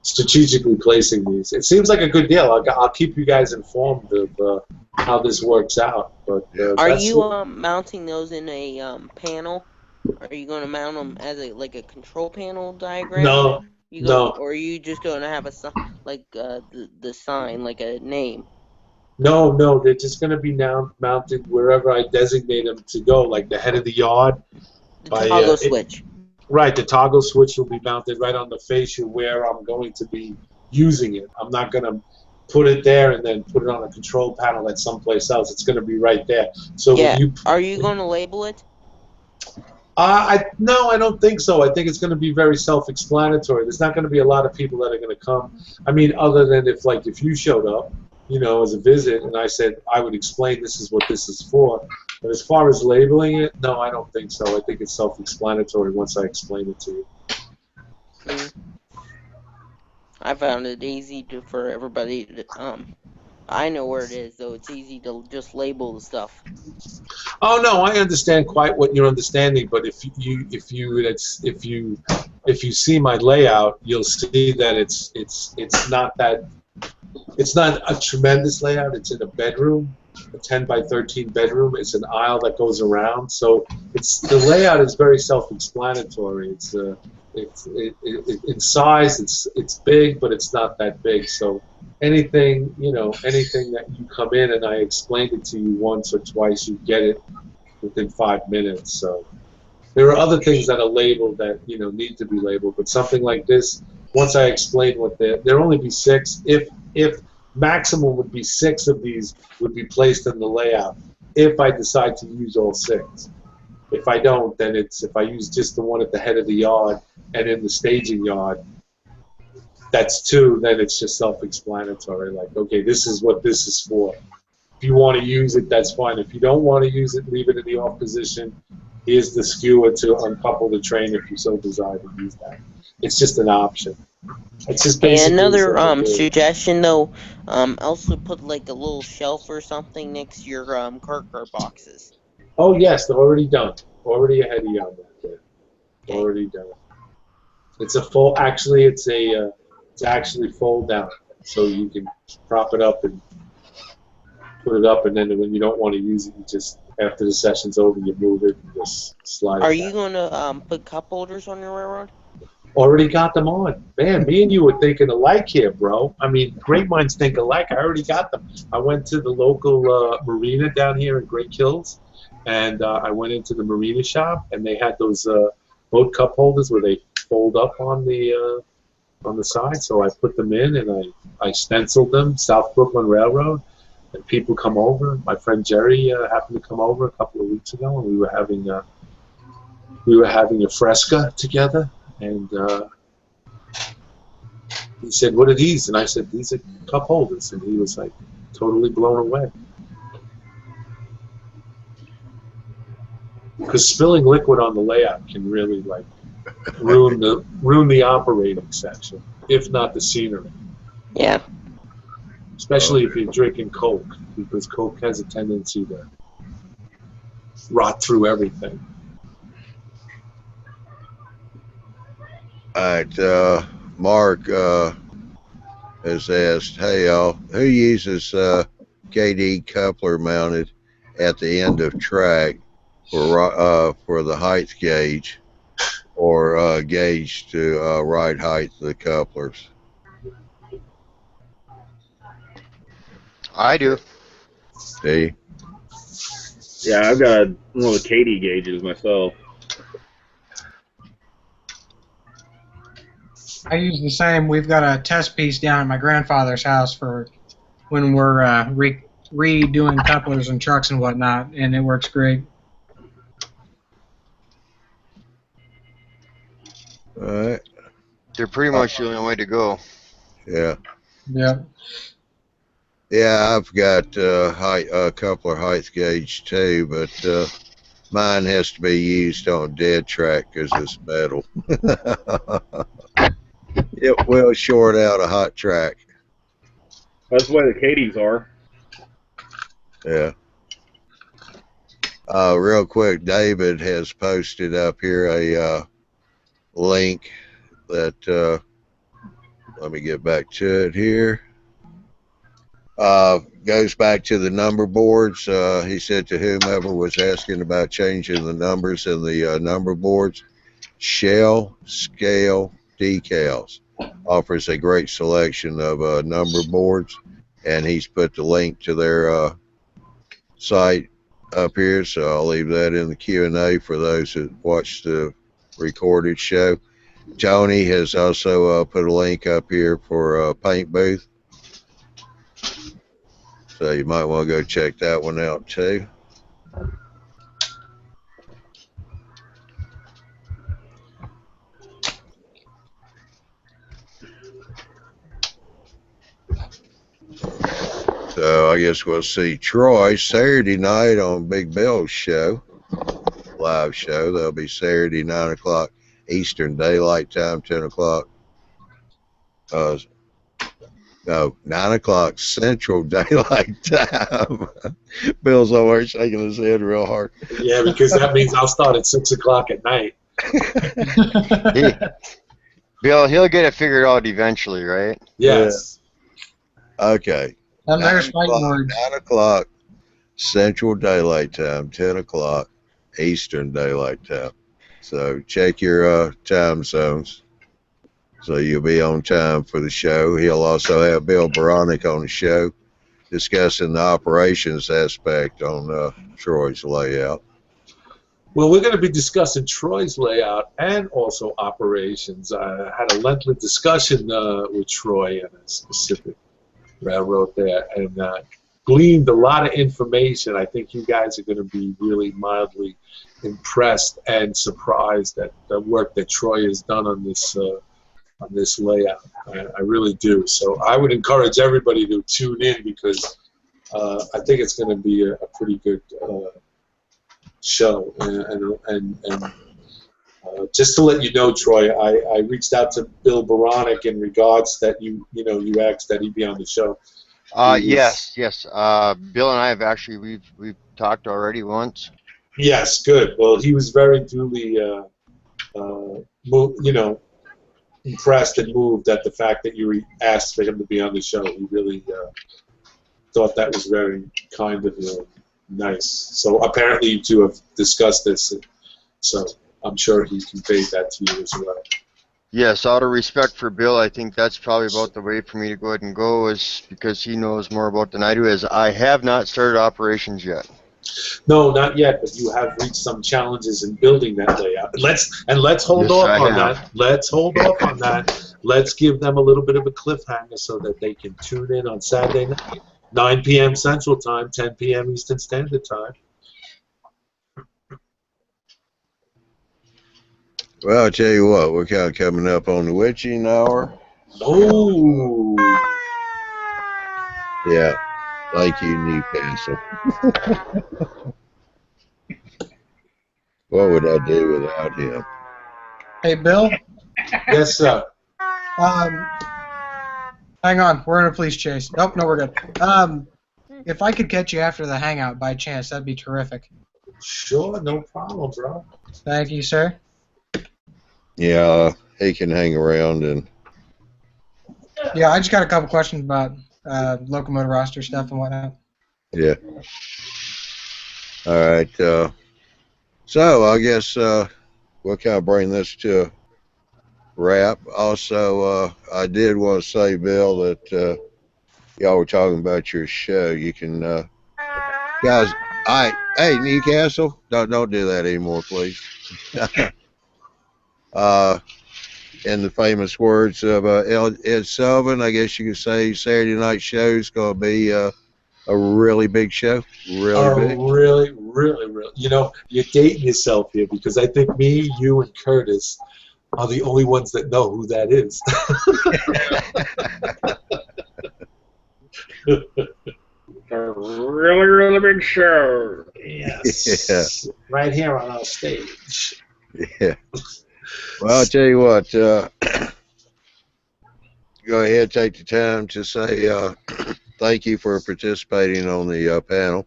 strategically placing these. It seems like a good deal. I'll keep you guys informed of how this works out. But
are you mounting those in a panel? Are you going to mount them as like a control panel diagram?
No, no.
Or are you just going to have a like the sign, like a name?
No, they're just going to be now mounted wherever I designate them to go, like the head of the yard.
The toggle switch.
Right, the toggle switch will be mounted right on the fascia where I'm going to be using it. I'm not going to put it there and then put it on a control panel that's someplace else. It's going to be right there. So
Yeah.
when you
Are you going to label it?
no, I don't think so. I think it's going to be very self-explanatory. There's not going to be a lot of people that are going to come. I mean, other than if you showed up, you know, as a visit, and I said I would explain this is what this is for. But as far as labeling it, no, I don't think so. I think it's self-explanatory once I explain it to you.
I found it easy for everybody to I know where it is, so it's easy to just label the stuff.
Oh no, I understand quite what you're understanding, but if you see my layout, you'll see that it's not a tremendous layout. It's in a bedroom, a 10 by 13 bedroom. It's an aisle that goes around, so the layout is very self-explanatory. It's in size, it's big, but it's not that big. So anything that you come in and I explained it to you once or twice, you get it within 5 minutes. So there are other things that are labeled that need to be labeled, but something like this, once I explain what there'll only be 6. If maximum would be 6 of these would be placed in the layout. If I decide to use all 6. If I don't, then if I use just the one at the head of the yard and in the staging yard, that's 2, then it's just self-explanatory. Like, okay, this is what this is for. If you want to use it, that's fine. If you don't want to use it, leave it in the off position. Here's the skewer to uncouple the train if you so desire to use that. It's just an option. It's just basically
another suggestion though, also put like a little shelf or something next to your car boxes.
Oh yes, they're already done. Already ahead of you on that. There. Okay. Already done. It's a fold. Actually, it's actually fold down, so you can prop it up and put it up, and then when you don't want to use it, you just after the session's over, you move it and just slide it down.
Are you gonna put cup holders on your railroad?
Already got them on. Man, me and you were thinking alike here, bro. I mean, great minds think alike. I already got them. I went to the local marina down here in Great Kills, and I went into the marina shop, and they had those boat cup holders where they fold up on the side. So I put them in, and I stenciled them, South Brooklyn Railroad, and people come over. My friend Jerry happened to come over a couple of weeks ago, and we were having a fresca together. And he said, "What are these?" And I said, "These are cup holders." And he was like, totally blown away. Because spilling liquid on the layout can really like ruin the operating section, if not the scenery.
Yeah.
Especially if you're drinking Coke, because Coke has a tendency to rot through everything.
All right, Mark has asked, hey y'all, who uses KD coupler mounted at the end of track for the height gauge or gauge to ride height of the couplers?
I do.
See?
Yeah, I've got one of the KD gauges myself.
I use the same. We've got a test piece down at my grandfather's house for when we're redoing couplers and trucks and whatnot, and it works great.
All right.
They're pretty much the only way to go.
Yeah.
Yeah.
Yeah, I've got coupler height gauge too, but mine has to be used on dead track because it's metal. It will short out a hot track.
That's the way the KDs are.
Yeah. Real quick, David has posted up here a link that, let me get back to it here. Goes back to the number boards. He said to whomever was asking about changing the numbers in the number boards, Shell Scale Decals offers a great selection of number boards, and he's put the link to their site up here, so I'll leave that in the Q&A for those that watch the recorded show. Tony has also put a link up here for a paint booth. So you might want to go check that one out too. So I guess we'll see Troy Saturday night on Big Bill's show, live show. That'll be Saturday, 9 o'clock Eastern Daylight Time, 10 o'clock. No, 9 o'clock Central Daylight Time. Bill's over shaking his head real hard.
Yeah, because that means I'll start at 6 o'clock at night.
Bill, he'll get it figured out eventually, right?
Yes.
Yeah. Okay.
And there's fighting words.
9 o'clock Central Daylight Time, 10 o'clock Eastern Daylight Time. So check your time zones. So you'll be on time for the show. He'll also have Bill Baronic on the show discussing the operations aspect on Troy's layout.
Well, we're going to be discussing Troy's layout and also operations. I had a lengthy discussion with Troy and a specific railroad there, and gleaned a lot of information. I think you guys are going to be really mildly impressed and surprised at the work that Troy has done on this layout. I really do. So I would encourage everybody to tune in, because I think it's going to be a pretty good show. And just to let you know, Troy, I reached out to Bill Baronic in regards that you asked that he be on the show.
Yes. Bill and I have actually we've talked already once.
Yes, good. Well, he was very duly, impressed and moved at the fact that you asked for him to be on the show. He really thought that was very kind of you, nice. So apparently you two have discussed this, so I'm sure he conveyed that to you as well.
Yes, out of respect for Bill, I think that's probably about the way for me to go ahead and go, is because he knows more about than I do. As I have not started operations yet.
No, not yet, but you have reached some challenges in building that layout. Let's hold off on that. Let's hold off on that. Let's give them a little bit of a cliffhanger so that they can tune in on Saturday night, 9 p.m. Central Time, 10 p.m. Eastern Standard Time.
Well, I'll tell you what, we're kind of coming up on the witching hour.
Oh.
Yeah. Thank you, Newcastle. What would I do without him?
Hey, Bill?
Yes, sir.
Hang on. We're in a police chase. Nope, no, we're good. If I could catch you after the hangout by chance, that'd be terrific.
Sure, no problem, bro.
Thank you, sir.
Yeah, he can hang around and...
Yeah, I just got a couple questions about locomotive roster stuff and whatnot.
Yeah. All right. So I guess we'll kind of bring this to a wrap. Also, I did want to say, Bill, that y'all were talking about your show. You can, guys. Hey, Newcastle, don't do that anymore, please. In the famous words of Ed Sullivan, I guess you could say Saturday night show is going to be a really big show. Really big.
Really. You know, you're dating yourself here, because I think me, you, and Curtis are the only ones that know who that is.
A really big show.
Yes.
Yeah.
Right here on our stage.
Yeah. Well, I'll tell you what, go ahead, take the time to say thank you for participating on the panel.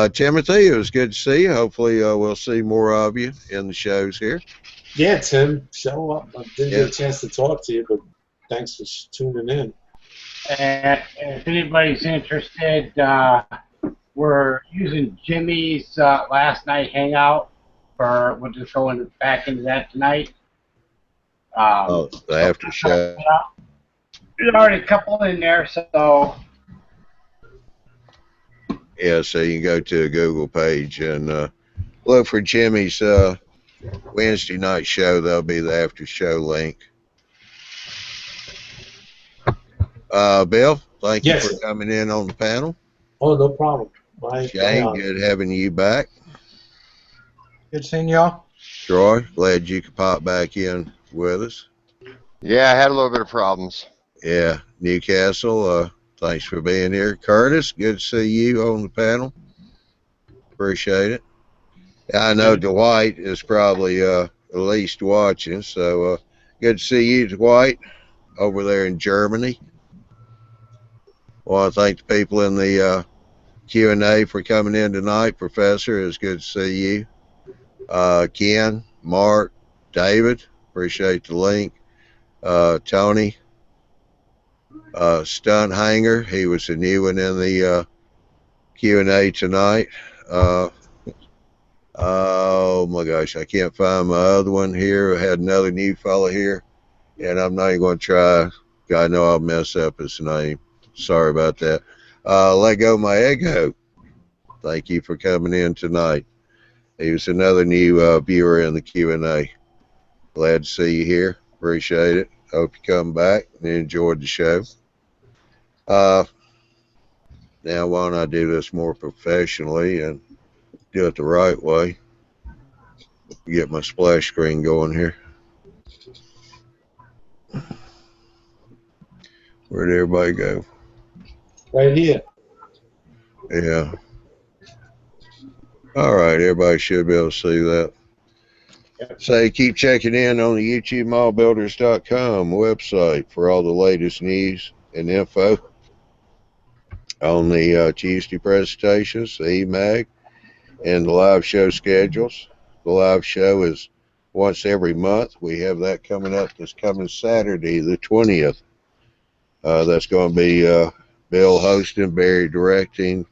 Timothy, it was good to see you. Hopefully we'll see more of you in the shows here.
Yeah, Tim, show up. I didn't get a chance to talk to you, but thanks for tuning in.
And if anybody's interested, we're using Jimmy's last night hangout. We'll just go back into that tonight.
The after show.
There's already a couple in there, so.
Yeah, so you can go to a Google page and look for Jimmy's Wednesday night show. That'll be the after show link. Bill, thank you for coming in on the panel.
Oh, no problem. My
Shane,
honor.
good having you back.
Good seeing y'all.
Troy, glad you could pop back in with us.
Yeah, I had a little bit of problems.
Yeah, Newcastle, thanks for being here. Curtis, good to see you on the panel. Appreciate it. I know Dwight is probably at least watching, so good to see you, Dwight, over there in Germany. I want to thank the people in the Q&A for coming in tonight. Professor, it's good to see you. Ken, Mark, David, appreciate the link. Tony, Stunt Hanger, he was a new one in the Q&A tonight. Oh my gosh, I can't find my other one here. I had another new fella here, and I'm not even going to try. I know I'll mess up his name. Sorry about that. Let go my ego. Thank you for coming in tonight. He was another new viewer in the Q&A. Glad to see you here. Appreciate it. Hope you come back and enjoyed the show. Now, why don't I do this more professionally and do it the right way? Get my splash screen going here. Where'd everybody go?
Right here.
Yeah. All right, everybody should be able to see that. Say, keep checking in on the YouTubeMallBuilders.com website for all the latest news and info on the Tuesday presentations, the eMag, and the live show schedules. The live show is once every month. We have that coming up this coming Saturday, the 20th. That's going to be Bill hosting, Barry directing.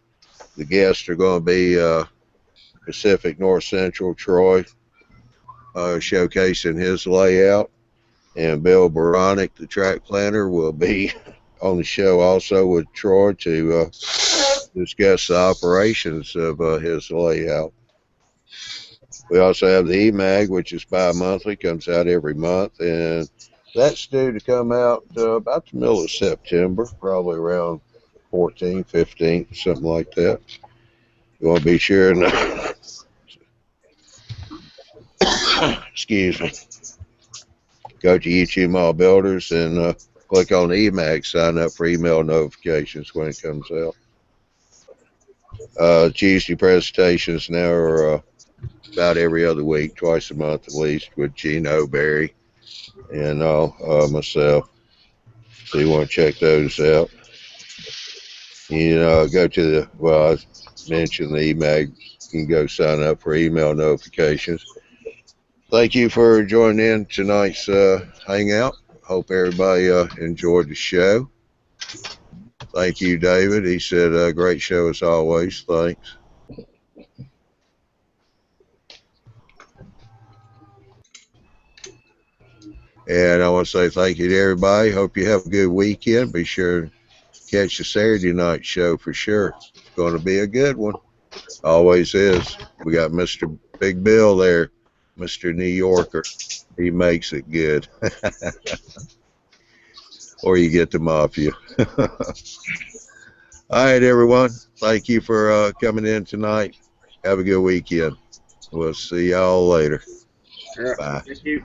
The guests are going to be Pacific North Central, Troy, showcasing his layout. And Bill Baronic, the track planner, will be on the show also with Troy to discuss the operations of his layout. We also have the eMag, which is bi-monthly, comes out every month, and that's due to come out about the middle of September, probably around 14th, 15th, something like that. You want to be sure and excuse me, go to YouTube Mall Builders and click on eMag, sign up for email notifications when it comes out. Tuesday presentations now are about every other week, twice a month at least, with Gino, Barry, and myself. So you want to check those out. You know, go to the, well, I mentioned the eMag. You can go sign up for email notifications. Thank you for joining in tonight's Hangout. Hope everybody enjoyed the show. Thank you, David. He said, great show as always. Thanks. And I want to say thank you to everybody. Hope you have a good weekend. Be sure to catch the Saturday night show for sure. It's going to be a good one. Always is. We got Mr. Big Bill there, Mr. New Yorker. He makes it good. Or you get the mafia. All right, everyone. Thank you for coming in tonight. Have a good weekend. We'll see y'all later.
All right.
Bye.
Thank you.